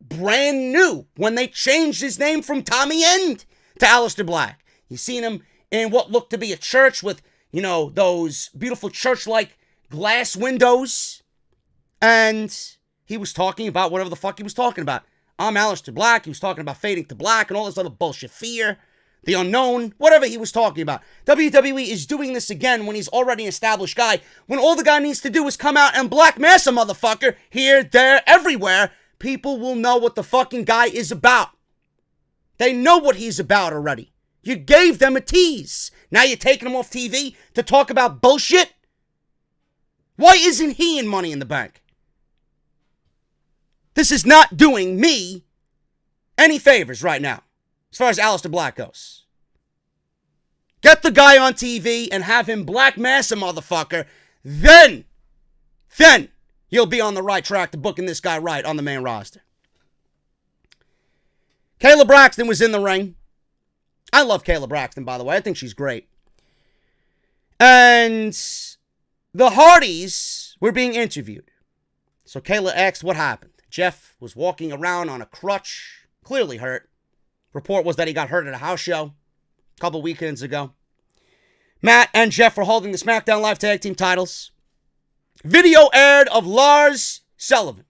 brand new, when they changed his name from Tommy End to Alistair Black. You've seen him in what looked to be a church with, you know, those beautiful church-like glass windows. And he was talking about whatever the fuck he was talking about. I'm Alistair Black. He was talking about fading to black and all this other bullshit. Fear, the unknown, whatever he was talking about. WWE is doing this again when he's already an established guy, when all the guy needs to do is come out and black mass a motherfucker here, there, everywhere. People will know what the fucking guy is about. They know what he's about already. You gave them a tease. Now you're taking him off TV to talk about bullshit? Why isn't he in Money in the Bank? This is not doing me any favors right now, as far as Alistair Black goes. Get the guy on TV and have him black mass a motherfucker. Then you'll be on the right track to booking this guy right on the main roster. Kayla Braxton was in the ring. I love Kayla Braxton, by the way. I think she's great. And the Hardys were being interviewed. So Kayla asked what happened. Jeff was walking around on a crutch, clearly hurt. Report was that he got hurt at a house show a couple weekends ago. Matt and Jeff were holding the SmackDown Live Tag Team titles. Video aired of Lars Sullivan.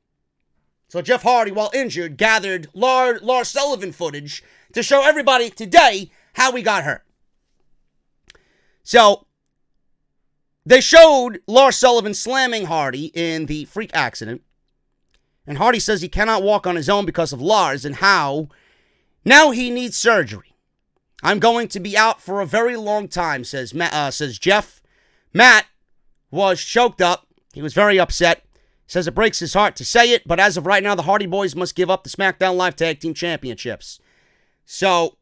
So Jeff Hardy, while injured, gathered Lars Sullivan footage to show everybody today how he got hurt. So they showed Lars Sullivan slamming Hardy in the freak accident. And Hardy says he cannot walk on his own because of Lars and how now he needs surgery. I'm going to be out for a very long time, says Jeff. Matt was choked up. He was very upset. Says it breaks his heart to say it, but as of right now, the Hardy Boys must give up the SmackDown Live Tag Team Championships. So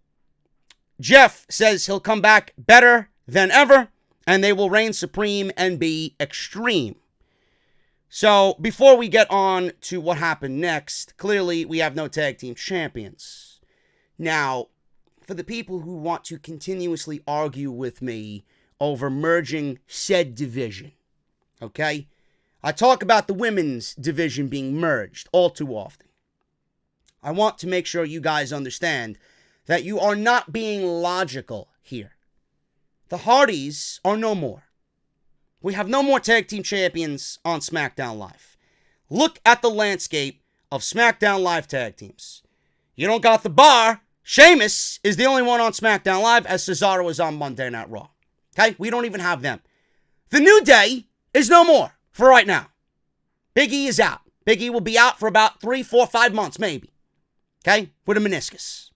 Jeff says he'll come back better than ever, and they will reign supreme and be extreme. So before we get on to what happened next, clearly we have no tag team champions. Now, for the people who want to continuously argue with me over merging said division, okay? I talk about the women's division being merged all too often. I want to make sure you guys understand that you are not being logical here. The Hardys are no more. We have no more tag team champions on SmackDown Live. Look at the landscape of SmackDown Live tag teams. You don't got the Bar. Sheamus is the only one on SmackDown Live, as Cesaro is on Monday Night Raw. Okay? We don't even have them. The New Day is no more for right now. Big E is out. Big E will be out for about 3, 4, 5 months, maybe. Okay? With a meniscus.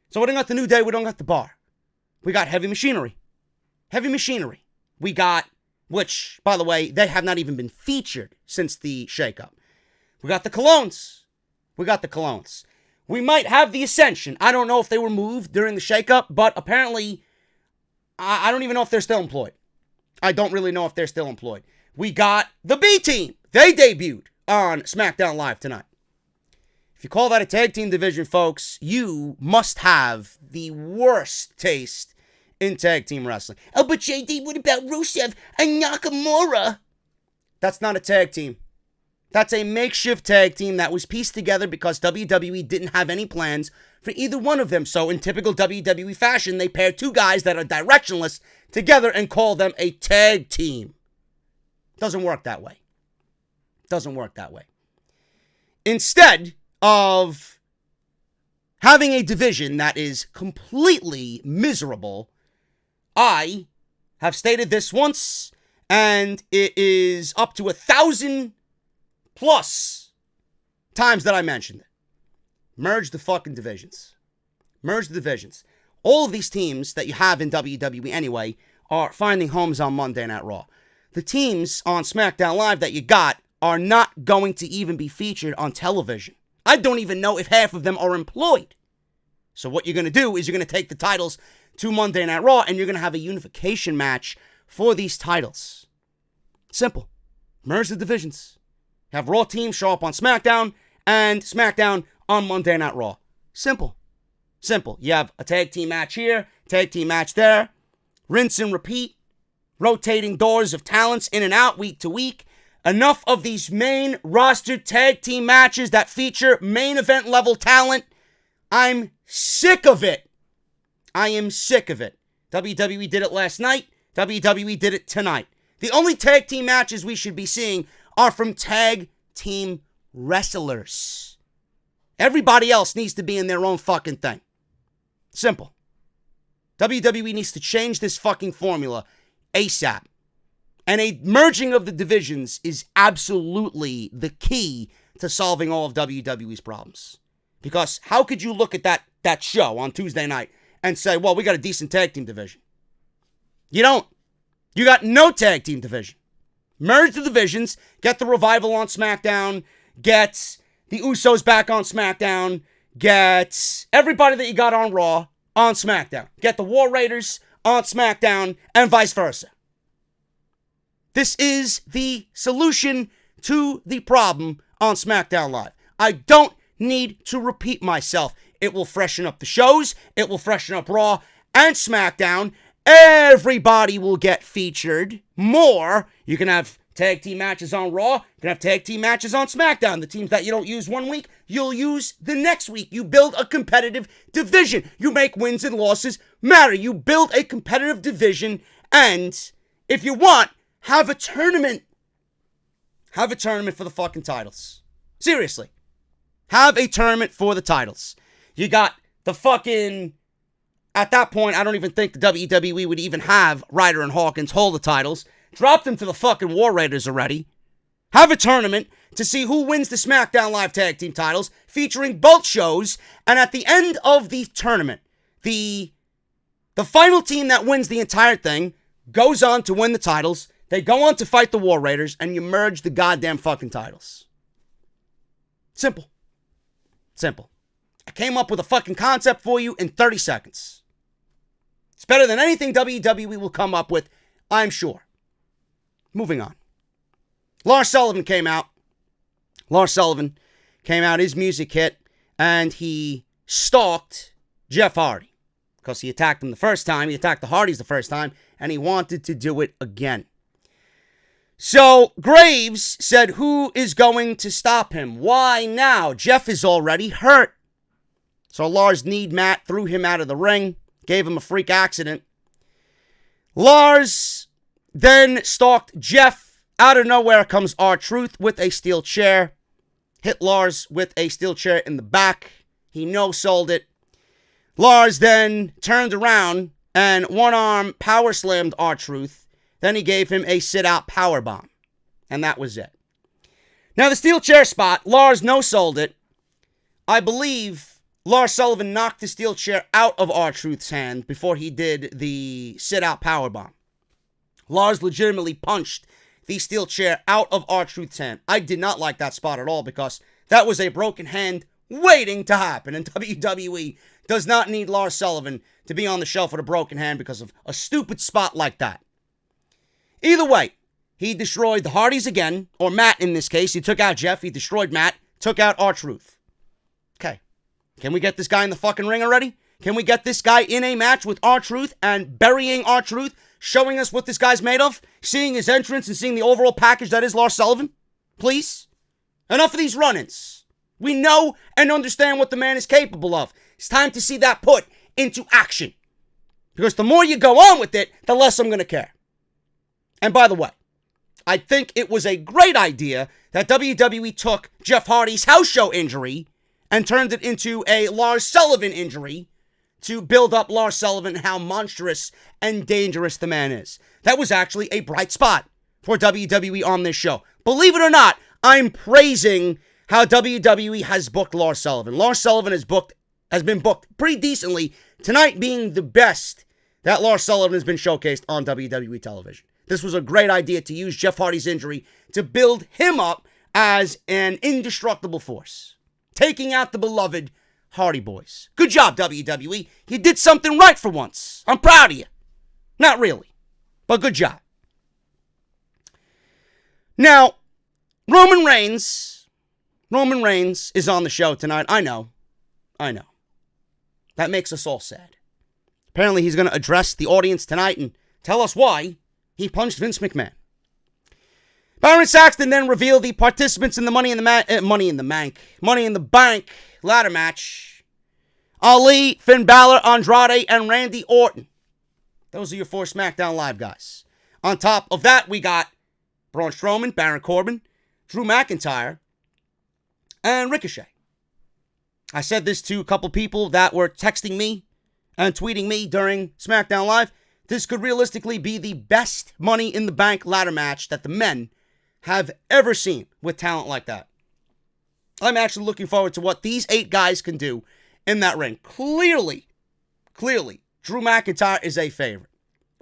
So we don't got the New Day. We don't got the Bar. We got Heavy Machinery. Heavy Machinery. We got, which, by the way, they have not even been featured since the shakeup. We got the Colognes. We might have the Ascension. I don't know if they were moved during the shakeup, but apparently, I don't even know if they're still employed. I don't really know if they're still employed. We got the B-Team. They debuted on SmackDown Live tonight. If you call that a tag team division, folks, you must have the worst taste in tag team wrestling. Oh, but JD, what about Rusev and Nakamura? That's not a tag team. That's a makeshift tag team that was pieced together because WWE didn't have any plans for either one of them. So in typical WWE fashion, they pair two guys that are directionless together and call them a tag team. Doesn't work that way. Instead of having a division that is completely miserable, I have stated this once, and it is up to 1,000 plus times that I mentioned it. Merge the fucking divisions. Merge the divisions. All of these teams that you have in WWE anyway are finding homes on Monday Night Raw. The teams on SmackDown Live that you got are not going to even be featured on television. I don't even know if half of them are employed. So what you're going to do is you're going to take the titles to Monday Night Raw and you're going to have a unification match for these titles. Simple. Merge the divisions. Have Raw teams show up on SmackDown and SmackDown on Monday Night Raw. Simple. You have a tag team match here, tag team match there. Rinse and repeat. Rotating doors of talents in and out week to week. Enough of these main roster tag team matches that feature main event level talent. I'm sick of it. I am sick of it. WWE did it last night. WWE did it tonight. The only tag team matches we should be seeing are from tag team wrestlers. Everybody else needs to be in their own fucking thing. Simple. WWE needs to change this fucking formula ASAP. And a merging of the divisions is absolutely the key to solving all of WWE's problems. Because how could you look at that show on Tuesday night and say, well, we got a decent tag team division? You don't. You got no tag team division. Merge the divisions, get the Revival on SmackDown, get the Usos back on SmackDown, get everybody that you got on Raw on SmackDown. Get the War Raiders on SmackDown and vice versa. This is the solution to the problem on SmackDown Live. I don't need to repeat myself. It will freshen up the shows. It will freshen up Raw and SmackDown. Everybody will get featured more. You can have tag team matches on Raw. You can have tag team matches on SmackDown. The teams that you don't use one week, you'll use the next week. You build a competitive division. You make wins and losses matter. You build a competitive division, and if you want, have a tournament. Have a tournament for the fucking titles. Seriously. Have a tournament for the titles. You got the fucking... At that point, I don't even think the WWE would even have Ryder and Hawkins hold the titles. Drop them to the fucking War Raiders already. Have a tournament to see who wins the SmackDown Live Tag Team titles, featuring both shows. And at the end of the tournament, the final team that wins the entire thing goes on to win the titles. They go on to fight the War Raiders, and you merge the goddamn fucking titles. Simple. Simple. I came up with a fucking concept for you in 30 seconds. It's better than anything WWE will come up with, I'm sure. Moving on. Lars Sullivan came out. His music hit, and he stalked Jeff Hardy. Because he attacked him the first time, he attacked the Hardys the first time, and he wanted to do it again. So, Graves said, who is going to stop him? Why now? Jeff is already hurt. So Lars kneed Matt, threw him out of the ring, gave him a freak accident. Lars then stalked Jeff. Out of nowhere comes R-Truth with a steel chair. Hit Lars with a steel chair in the back. He no-sold it. Lars then turned around and one-arm power-slammed R-Truth. Then he gave him a sit-out powerbomb. And that was it. Now, the steel chair spot, Lars no-sold it. I believe Lars Sullivan knocked the steel chair out of R-Truth's hand before he did the sit-out powerbomb. Lars legitimately punched the steel chair out of R-Truth's hand. I did not like that spot at all because that was a broken hand waiting to happen. And WWE does not need Lars Sullivan to be on the shelf with a broken hand because of a stupid spot like that. Either way, he destroyed the Hardys again, or Matt in this case. He took out Jeff, he destroyed Matt, took out R-Truth. Okay. Can we get this guy in the fucking ring already? Can we get this guy in a match with R-Truth and burying R-Truth, showing us what this guy's made of, seeing his entrance and seeing the overall package that is Lars Sullivan? Please? Enough of these run-ins. We know and understand what the man is capable of. It's time to see that put into action. Because the more you go on with it, the less I'm going to care. And by the way, I think it was a great idea that WWE took Jeff Hardy's house show injury and turned it into a Lars Sullivan injury to build up Lars Sullivan and how monstrous and dangerous the man is. That was actually a bright spot for WWE on this show. Believe it or not, I'm praising how WWE has booked Lars Sullivan. Lars Sullivan has been booked pretty decently, tonight being the best that Lars Sullivan has been showcased on WWE television. This was a great idea to use Jeff Hardy's injury to build him up as an indestructible force, taking out the beloved Hardy Boys. Good job, WWE. You did something right for once. I'm proud of you. Not really, but good job. Now, Roman Reigns is on the show tonight. I know. That makes us all sad. Apparently, he's going to address the audience tonight and tell us why he punched Vince McMahon. Byron Saxton then revealed the participants in the Money in the Bank ladder match. Ali, Finn Balor, Andrade, and Randy Orton. Those are your 4 SmackDown Live guys. On top of that, we got Braun Strowman, Baron Corbin, Drew McIntyre, and Ricochet. I said this to a couple people that were texting me and tweeting me during SmackDown Live. This could realistically be the best Money in the Bank ladder match that the men have ever seen with talent like that. I'm actually looking forward to what these 8 guys can do in that ring. Clearly, Drew McIntyre is a favorite.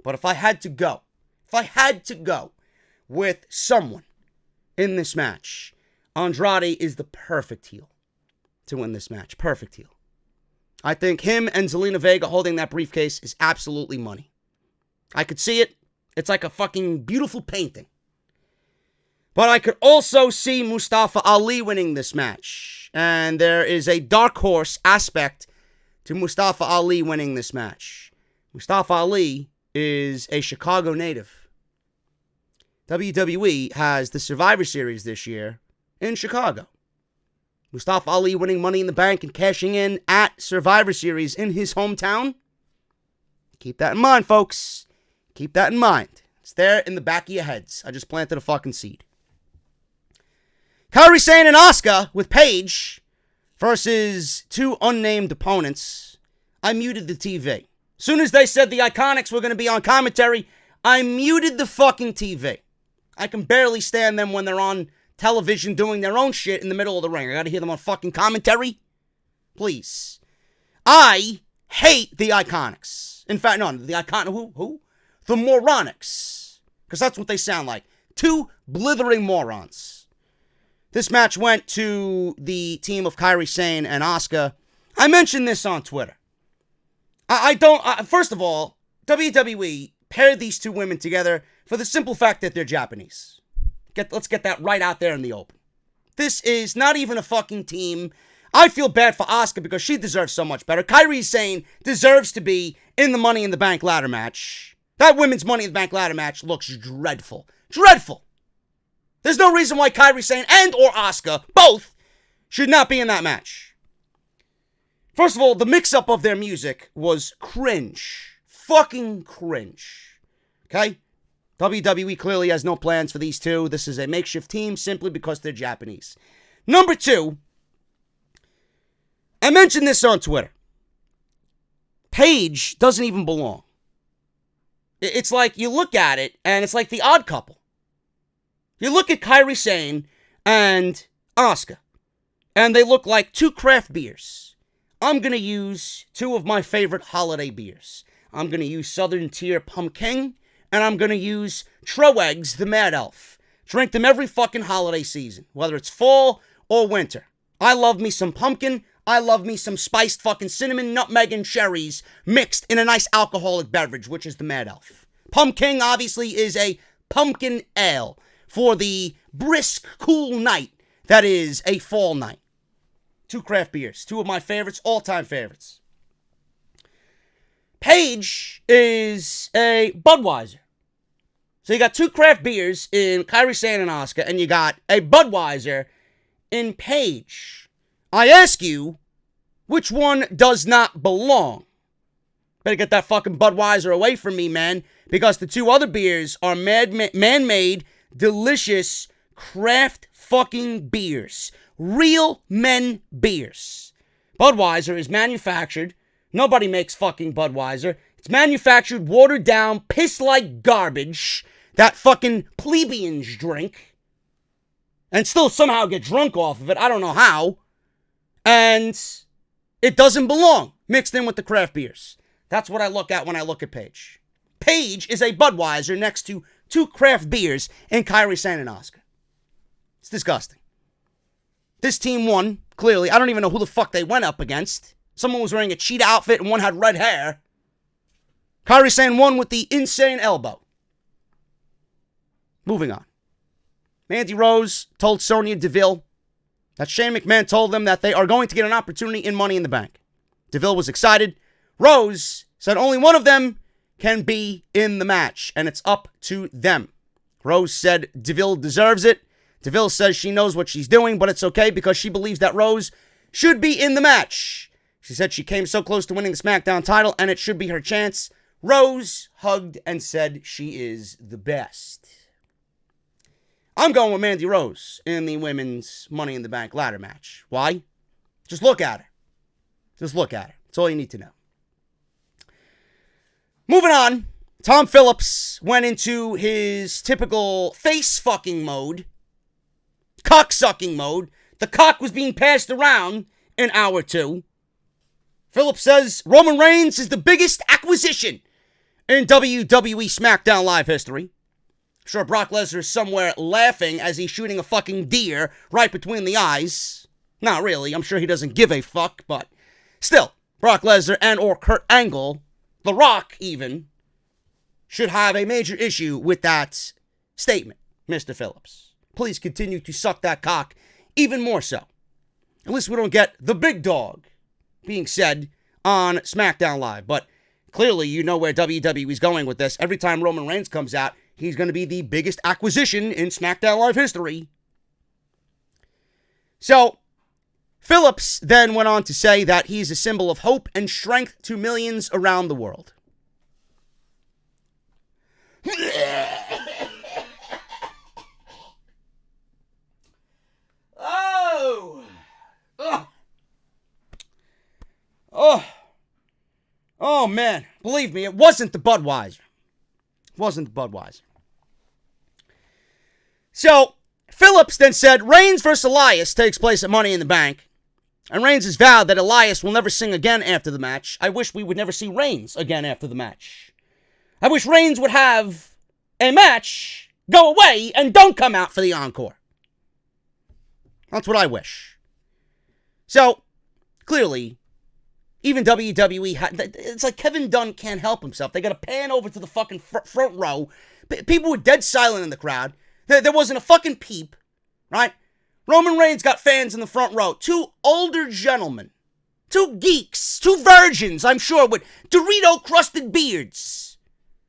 But if I had to go with someone in this match, Andrade is the perfect heel to win this match. Perfect heel. I think him and Zelina Vega holding that briefcase is absolutely money. I could see it. It's like a fucking beautiful painting. But I could also see Mustafa Ali winning this match. And there is a dark horse aspect to Mustafa Ali winning this match. Mustafa Ali is a Chicago native. WWE has the Survivor Series this year in Chicago. Mustafa Ali winning Money in the Bank and cashing in at Survivor Series in his hometown. Keep that in mind, folks. Keep that in mind. It's there in the back of your heads. I just planted a fucking seed. Kairi Sane and Asuka with Paige versus two unnamed opponents. I muted the TV. As soon as they said the Iconics were going to be on commentary, I muted the fucking TV. I can barely stand them when they're on television doing their own shit in the middle of the ring. I gotta hear them on fucking commentary. Please. I hate the Iconics. In fact, no, the who? The Moronics. Because that's what they sound like. Two blithering morons. This match went to the team of Kairi Sane and Asuka. I mentioned this on Twitter. First of all, WWE paired these two women together for the simple fact that they're Japanese. Let's get that right out there in the open. This is not even a fucking team. I feel bad for Asuka because she deserves so much better. Kairi Sane deserves to be in the Money in the Bank ladder match. That women's Money in the Bank ladder match looks dreadful. Dreadful. There's no reason why Kairi Sane and or Asuka, both, should not be in that match. First of all, the mix-up of their music was cringe. Fucking cringe. Okay? WWE clearly has no plans for these two. This is a makeshift team simply because they're Japanese. Number two, I mentioned this on Twitter. Paige doesn't even belong. It's like you look at it and it's like the Odd Couple. You look at Kairi Sane and Asuka and they look like two craft beers. I'm going to use two of my favorite holiday beers. I'm going to use Southern Tier Pumpkin. And I'm going to use Troegs, the Mad Elf. Drink them every fucking holiday season, whether it's fall or winter. I love me some pumpkin. I love me some spiced fucking cinnamon, nutmeg, and cherries mixed in a nice alcoholic beverage, which is the Mad Elf. Pumpkin, obviously, is a pumpkin ale for the brisk, cool night that is a fall night. Two craft beers. Two of my favorites, all-time favorites. Paige is a Budweiser. So you got two craft beers in Kairi Sane and Asuka, and you got a Budweiser in Paige. I ask you, which one does not belong? Better get that fucking Budweiser away from me, man, because the two other beers are man-made, delicious, craft fucking beers. Real men beers. Budweiser is manufactured. Nobody makes fucking Budweiser. It's manufactured, watered down, piss-like garbage that fucking plebeians drink and still somehow get drunk off of it. I don't know how. And it doesn't belong mixed in with the craft beers. That's what I look at when I look at Paige. Paige is a Budweiser next to two craft beers in Kairi Sane and Asuka. It's disgusting. This team won, clearly. I don't even know who the fuck they went up against. Someone was wearing a cheetah outfit and one had red hair. Kairi Sane won with the insane elbow. Moving on. Mandy Rose told Sonya Deville that Shane McMahon told them that they are going to get an opportunity in Money in the Bank. Deville was excited. Rose said only one of them can be in the match, and it's up to them. Rose said Deville deserves it. Deville says she knows what she's doing, but it's okay because she believes that Rose should be in the match. She said she came so close to winning the SmackDown title, and it should be her chance. Rose hugged and said she is the best. I'm going with Mandy Rose in the women's Money in the Bank ladder match. Why? Just look at her. Just look at her. That's all you need to know. Moving on. Tom Phillips went into his typical face-fucking mode. Cock-sucking mode. The cock was being passed around in hour two. Phillips says Roman Reigns is the biggest acquisition in WWE Smackdown Live history. I'm sure Brock Lesnar is somewhere laughing as he's shooting a fucking deer right between the eyes. Not really. I'm sure he doesn't give a fuck, but still, Brock Lesnar and or Kurt Angle, The Rock even, should have a major issue with that statement, Mr. Phillips. Please continue to suck that cock even more so. At least we don't get the big dog being said on SmackDown Live. But clearly you know where WWE is going with this. Every time Roman Reigns comes out, he's going to be the biggest acquisition in SmackDown Live history. So, Phillips then went on to say that he's a symbol of hope and strength to millions around the world. Oh, man. Believe me, it wasn't the Budweiser. It wasn't the Budweiser. So, Phillips then said, Reigns versus Elias takes place at Money in the Bank. And Reigns has vowed that Elias will never sing again after the match. I wish we would never see Reigns again after the match. I wish Reigns would have a match, go away, and don't come out for the encore. That's what I wish. So, clearly, even WWE, it's like Kevin Dunn can't help himself. They got to pan over to the fucking front row. People were dead silent in the crowd. There wasn't a fucking peep, right? Roman Reigns got fans in the front row. Two older gentlemen. Two geeks. Two virgins, I'm sure, with Dorito-crusted beards.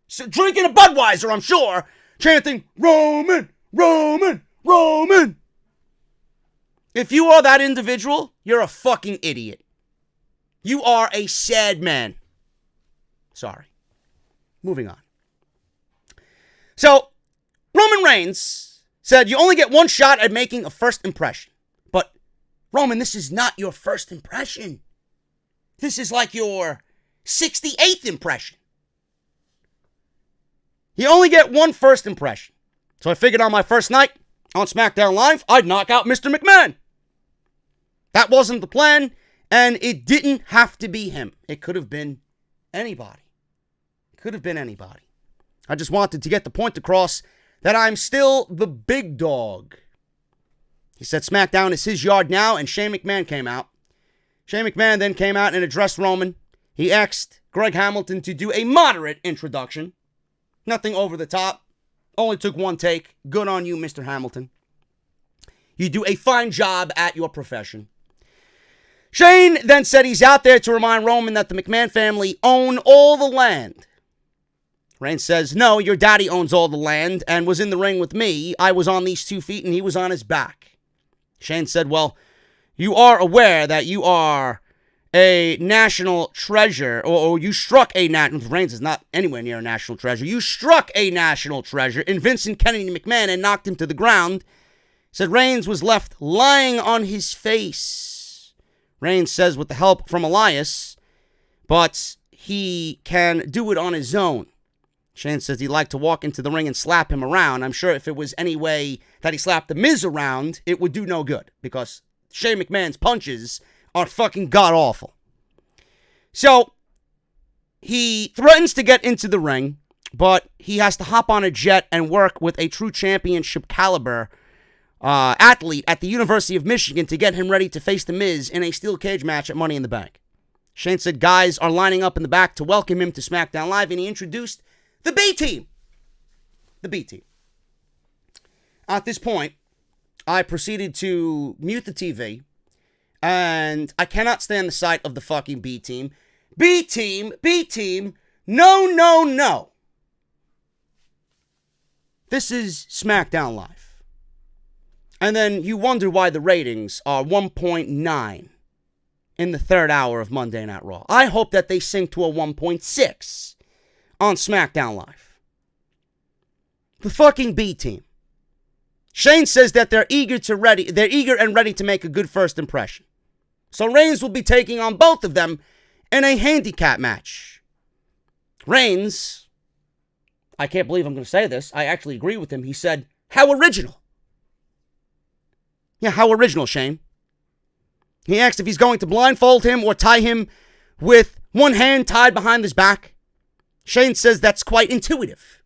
So, drinking a Budweiser, I'm sure. Chanting, Roman, Roman, Roman. If you are that individual, you're a fucking idiot. You are a sad man. Sorry. Moving on. So, Roman Reigns said you only get one shot at making a first impression. But, Roman, this is not your first impression. This is like your 68th impression. You only get one first impression. So I figured on my first night on SmackDown Live, I'd knock out Mr. McMahon. That wasn't the plan, and it didn't have to be him. It could have been anybody. It could have been anybody. I just wanted to get the point across that I'm still the big dog. He said SmackDown is his yard now, and Shane McMahon came out. Shane McMahon then came out and addressed Roman. He asked Greg Hamilton to do a moderate introduction. Nothing over the top. Only took one take. Good on you, Mr. Hamilton. You do a fine job at your profession. Shane then said he's out there to remind Roman that the McMahon family own all the land. Reigns says, no, your daddy owns all the land and was in the ring with me. I was on these 2 feet and he was on his back. Shane said, well, you are aware that you are a national treasure, or you struck a national, Reigns is not anywhere near a national treasure. You struck a national treasure in Vincent Kennedy McMahon and knocked him to the ground. Said Reigns was left lying on his face. Reigns says with the help from Elias, but he can do it on his own. Shane says he'd like to walk into the ring and slap him around. I'm sure if it was any way that he slapped The Miz around, it would do no good, because Shane McMahon's punches are fucking god-awful. So, he threatens to get into the ring, but he has to hop on a jet and work with a true championship caliber athlete at the University of Michigan to get him ready to face The Miz in a steel cage match at Money in the Bank. Shane said guys are lining up in the back to welcome him to SmackDown Live, and he introduced the B-Team. The B-Team. At this point, I proceeded to mute the TV, and I cannot stand the sight of the fucking B-Team. B-Team, B-Team, no, no, no. This is SmackDown Live. And then you wonder why the ratings are 1.9 in the third hour of Monday Night Raw. I hope that they sink to a 1.6 on SmackDown Live. The fucking B-Team. Shane says that they're eager and ready to make a good first impression. So Reigns will be taking on both of them in a handicap match. Reigns, I can't believe I'm going to say this, I actually agree with him. He said, how original. Yeah, how original, Shane. He asked if he's going to blindfold him or tie him with one hand tied behind his back. Shane says that's quite intuitive.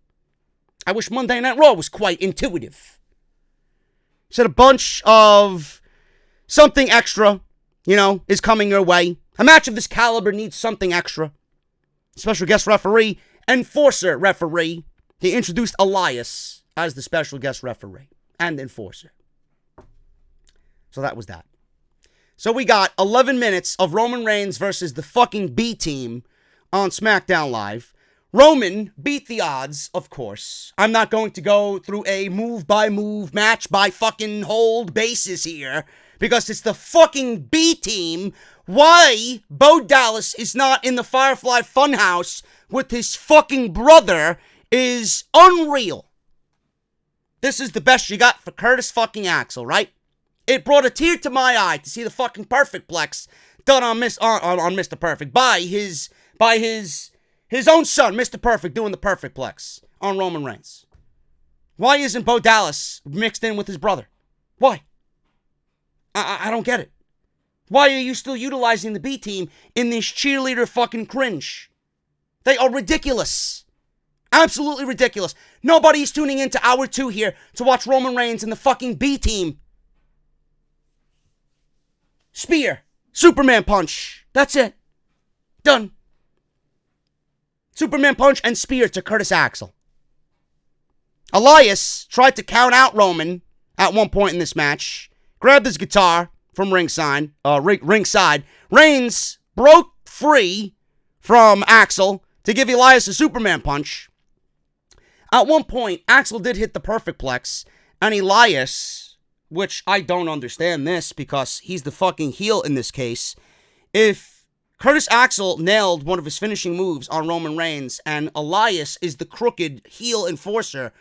I wish Monday Night Raw was quite intuitive. He said a bunch of something extra, is coming your way. A match of this caliber needs something extra. Special guest referee, enforcer referee. He introduced Elias as the special guest referee and enforcer. So that was that. So we got 11 minutes of Roman Reigns versus the fucking B-Team on SmackDown Live. Roman beat the odds, of course. I'm not going to go through a move-by-move, match-by-fucking-hold basis here, because it's the fucking B team. Why Bo Dallas is not in the Firefly Funhouse with his fucking brother is unreal. This is the best you got for Curtis fucking Axel, right? It brought a tear to my eye to see the fucking Perfect Plex done on Mr. Perfect by his own son, Mr. Perfect, doing the Perfect Plex on Roman Reigns. Why isn't Bo Dallas mixed in with his brother? Why? I don't get it. Why are you still utilizing the B team in this cheerleader fucking cringe? They are ridiculous. Absolutely ridiculous. Nobody's tuning into hour 2 here to watch Roman Reigns and the fucking B team. Spear. Superman punch. That's it. Done. Superman punch and spear to Curtis Axel. Elias tried to count out Roman at one point in this match. Grabbed his guitar from ringside. Reigns broke free from Axel to give Elias a Superman punch. At one point, Axel did hit the Perfect Plex, and Elias, which I don't understand this because he's the fucking heel in this case. If Curtis Axel nailed one of his finishing moves on Roman Reigns and Elias is the crooked heel enforcer,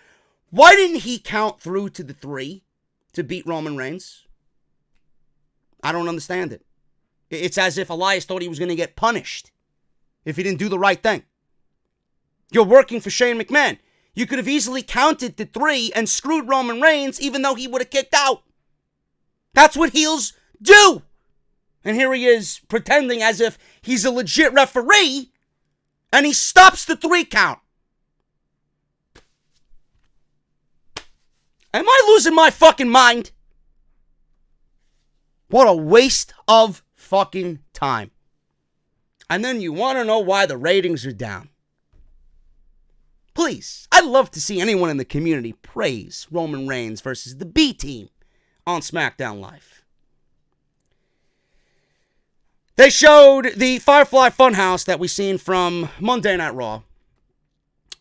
why didn't he count through to the 3 to beat Roman Reigns? I don't understand it. It's as if Elias thought he was going to get punished if he didn't do the right thing. You're working for Shane McMahon. You could have easily counted to 3 and screwed Roman Reigns even though he would have kicked out. That's what heels do. And here he is pretending as if he's a legit referee and he stops the 3 count. Am I losing my fucking mind? What a waste of fucking time. And then you want to know why the ratings are down. Please, I'd love to see anyone in the community praise Roman Reigns versus the B team on SmackDown Live. They showed the Firefly Funhouse that we seen from Monday Night Raw.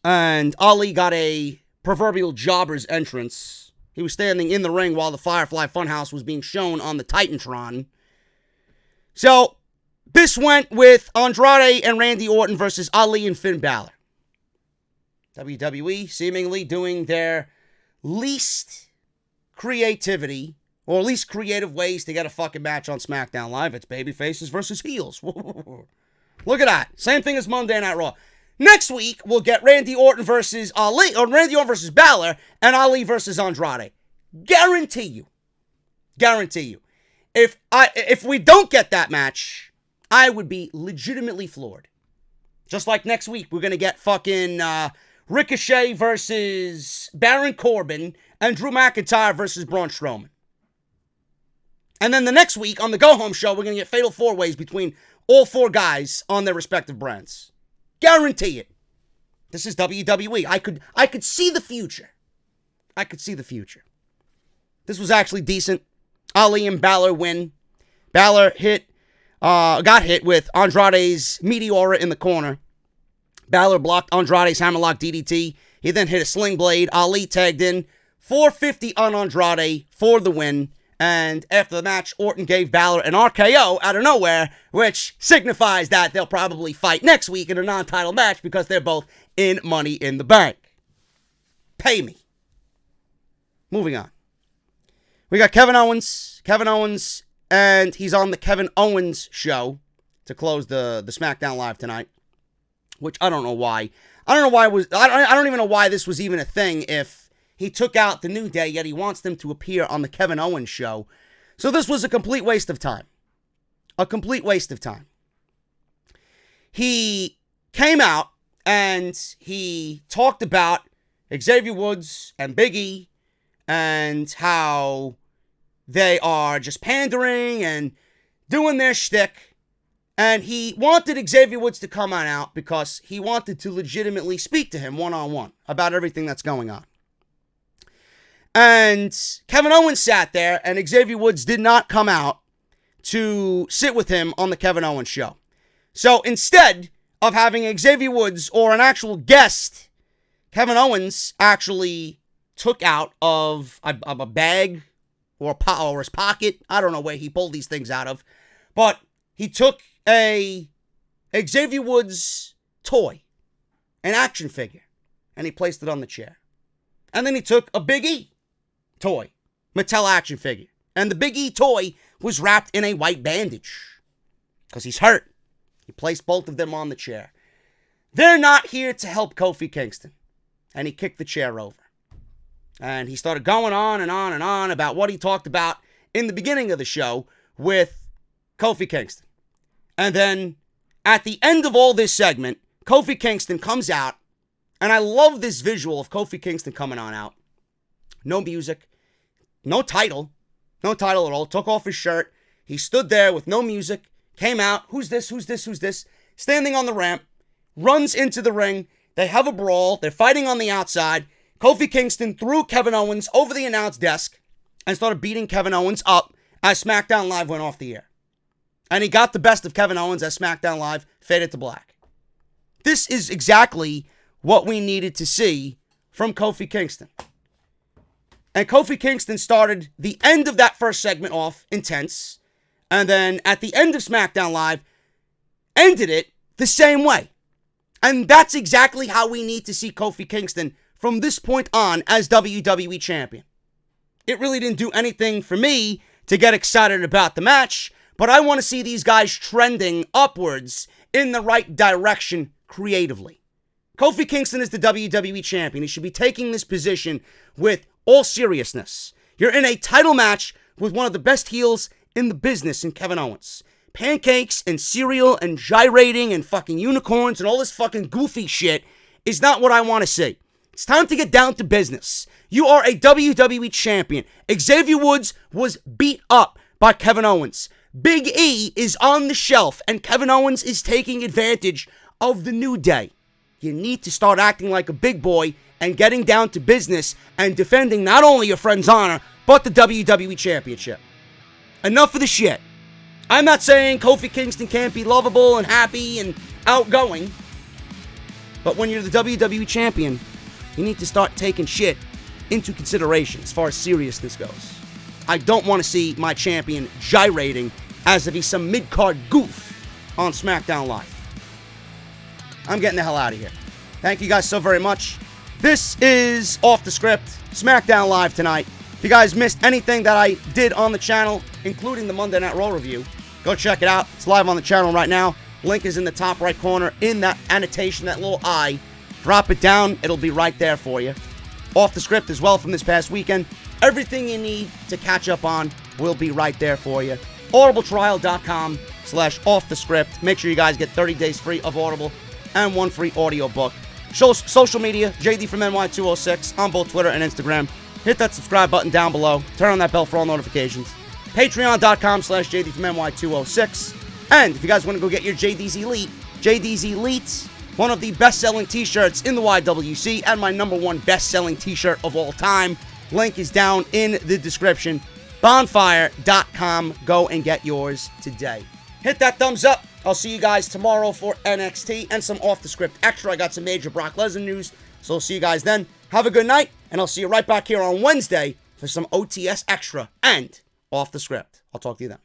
And Ali got a proverbial jobber's entrance. He was standing in the ring while the Firefly Funhouse was being shown on the Titantron. So, this went with Andrade and Randy Orton versus Ali and Finn Balor. WWE seemingly doing their least creativity, or least creative ways to get a fucking match on SmackDown Live. It's babyfaces versus heels. Look at that. Same thing as Monday Night Raw. Next week, we'll get Randy Orton versus Ali, or Randy Orton versus Balor, and Ali versus Andrade. Guarantee you. Guarantee you. If we don't get that match, I would be legitimately floored. Just like next week, we're going to get fucking Ricochet versus Baron Corbin and Drew McIntyre versus Braun Strowman. And then the next week on the Go Home show, we're going to get Fatal 4-Ways between all 4 guys on their respective brands. Guarantee it. This is WWE. I could see the future. I could see the future. This was actually decent. Ali and Balor win. Balor got hit with Andrade's Meteora in the corner. Balor blocked Andrade's hammerlock DDT. He then hit a sling blade. Ali tagged in. 450 on Andrade for the win. And after the match, Orton gave Balor an RKO out of nowhere, which signifies that they'll probably fight next week in a non-title match because they're both in Money in the Bank. Pay me. Moving on. We got Kevin Owens. Kevin Owens, and he's on the Kevin Owens show to close the SmackDown Live tonight, which I don't know why. I don't even know why this was even a thing if he took out the New Day, yet he wants them to appear on the Kevin Owens show. So this was a complete waste of time. A complete waste of time. He came out and he talked about Xavier Woods and Big E and how they are just pandering and doing their shtick. And he wanted Xavier Woods to come on out because he wanted to legitimately speak to him one-on-one about everything that's going on. And Kevin Owens sat there, and Xavier Woods did not come out to sit with him on the Kevin Owens show. So instead, of having Xavier Woods or an actual guest, Kevin Owens, actually took out of a bag or his pocket. I don't know where he pulled these things out of. But he took a Xavier Woods toy, an action figure, and he placed it on the chair. And then he took a Big E toy, Mattel action figure. And the Big E toy was wrapped in a white bandage because he's hurt. He placed both of them on the chair. They're not here to help Kofi Kingston. And he kicked the chair over. And he started going on and on and on about what he talked about in the beginning of the show with Kofi Kingston. And then at the end of all this segment, Kofi Kingston comes out. And I love this visual of Kofi Kingston coming on out. No music. No title. No title at all. Took off his shirt. He stood there with no music. Came out. Who's this? Who's this? Who's this? Standing on the ramp. Runs into the ring. They have a brawl. They're fighting on the outside. Kofi Kingston threw Kevin Owens over the announce desk and started beating Kevin Owens up as SmackDown Live went off the air. And he got the best of Kevin Owens as SmackDown Live faded to black. This is exactly what we needed to see from Kofi Kingston. And Kofi Kingston started the end of that first segment off intense. And then at the end of SmackDown Live, ended it the same way. And that's exactly how we need to see Kofi Kingston from this point on as WWE Champion. It really didn't do anything for me to get excited about the match, but I want to see these guys trending upwards in the right direction creatively. Kofi Kingston is the WWE Champion. He should be taking this position with all seriousness. You're in a title match with one of the best heels in the business in Kevin Owens. Pancakes and cereal and gyrating and fucking unicorns and all this fucking goofy shit is not what I want to see. It's time to get down to business. You are a WWE Champion. Xavier Woods was beat up by Kevin Owens. Big E is on the shelf and Kevin Owens is taking advantage of the New Day. You need to start acting like a big boy and getting down to business and defending not only your friend's honor, but the WWE Championship. Enough of the shit. I'm not saying Kofi Kingston can't be lovable and happy and outgoing, but when you're the WWE Champion, you need to start taking shit into consideration as far as seriousness goes. I don't want to see my champion gyrating as if he's some mid-card goof on SmackDown Live. I'm getting the hell out of here. Thank you guys so very much. This is Off the Script, SmackDown Live tonight. If you guys missed anything that I did on the channel, including the Monday Night Raw review, go check it out. It's live on the channel right now. Link is in the top right corner in that annotation, that little eye. Drop it down. It'll be right there for you. Off the Script as well from this past weekend. Everything you need to catch up on will be right there for you. audibletrial.com/offthescript. Make sure you guys get 30 days free of Audible and one free audiobook. Social media, JD from NY206 on both Twitter and Instagram. Hit that subscribe button down below. Turn on that bell for all notifications. Patreon.com/JD from NY206. And if you guys want to go get your JD's Elite, one of the best-selling t-shirts in the YWC and my #1 best-selling t-shirt of all time. Link is down in the description. Bonfire.com. Go and get yours today. Hit that thumbs up. I'll see you guys tomorrow for NXT and some off-the-script extra. I got some major Brock Lesnar news, so I'll see you guys then. Have a good night, and I'll see you right back here on Wednesday for some OTS extra and off the script. I'll talk to you then.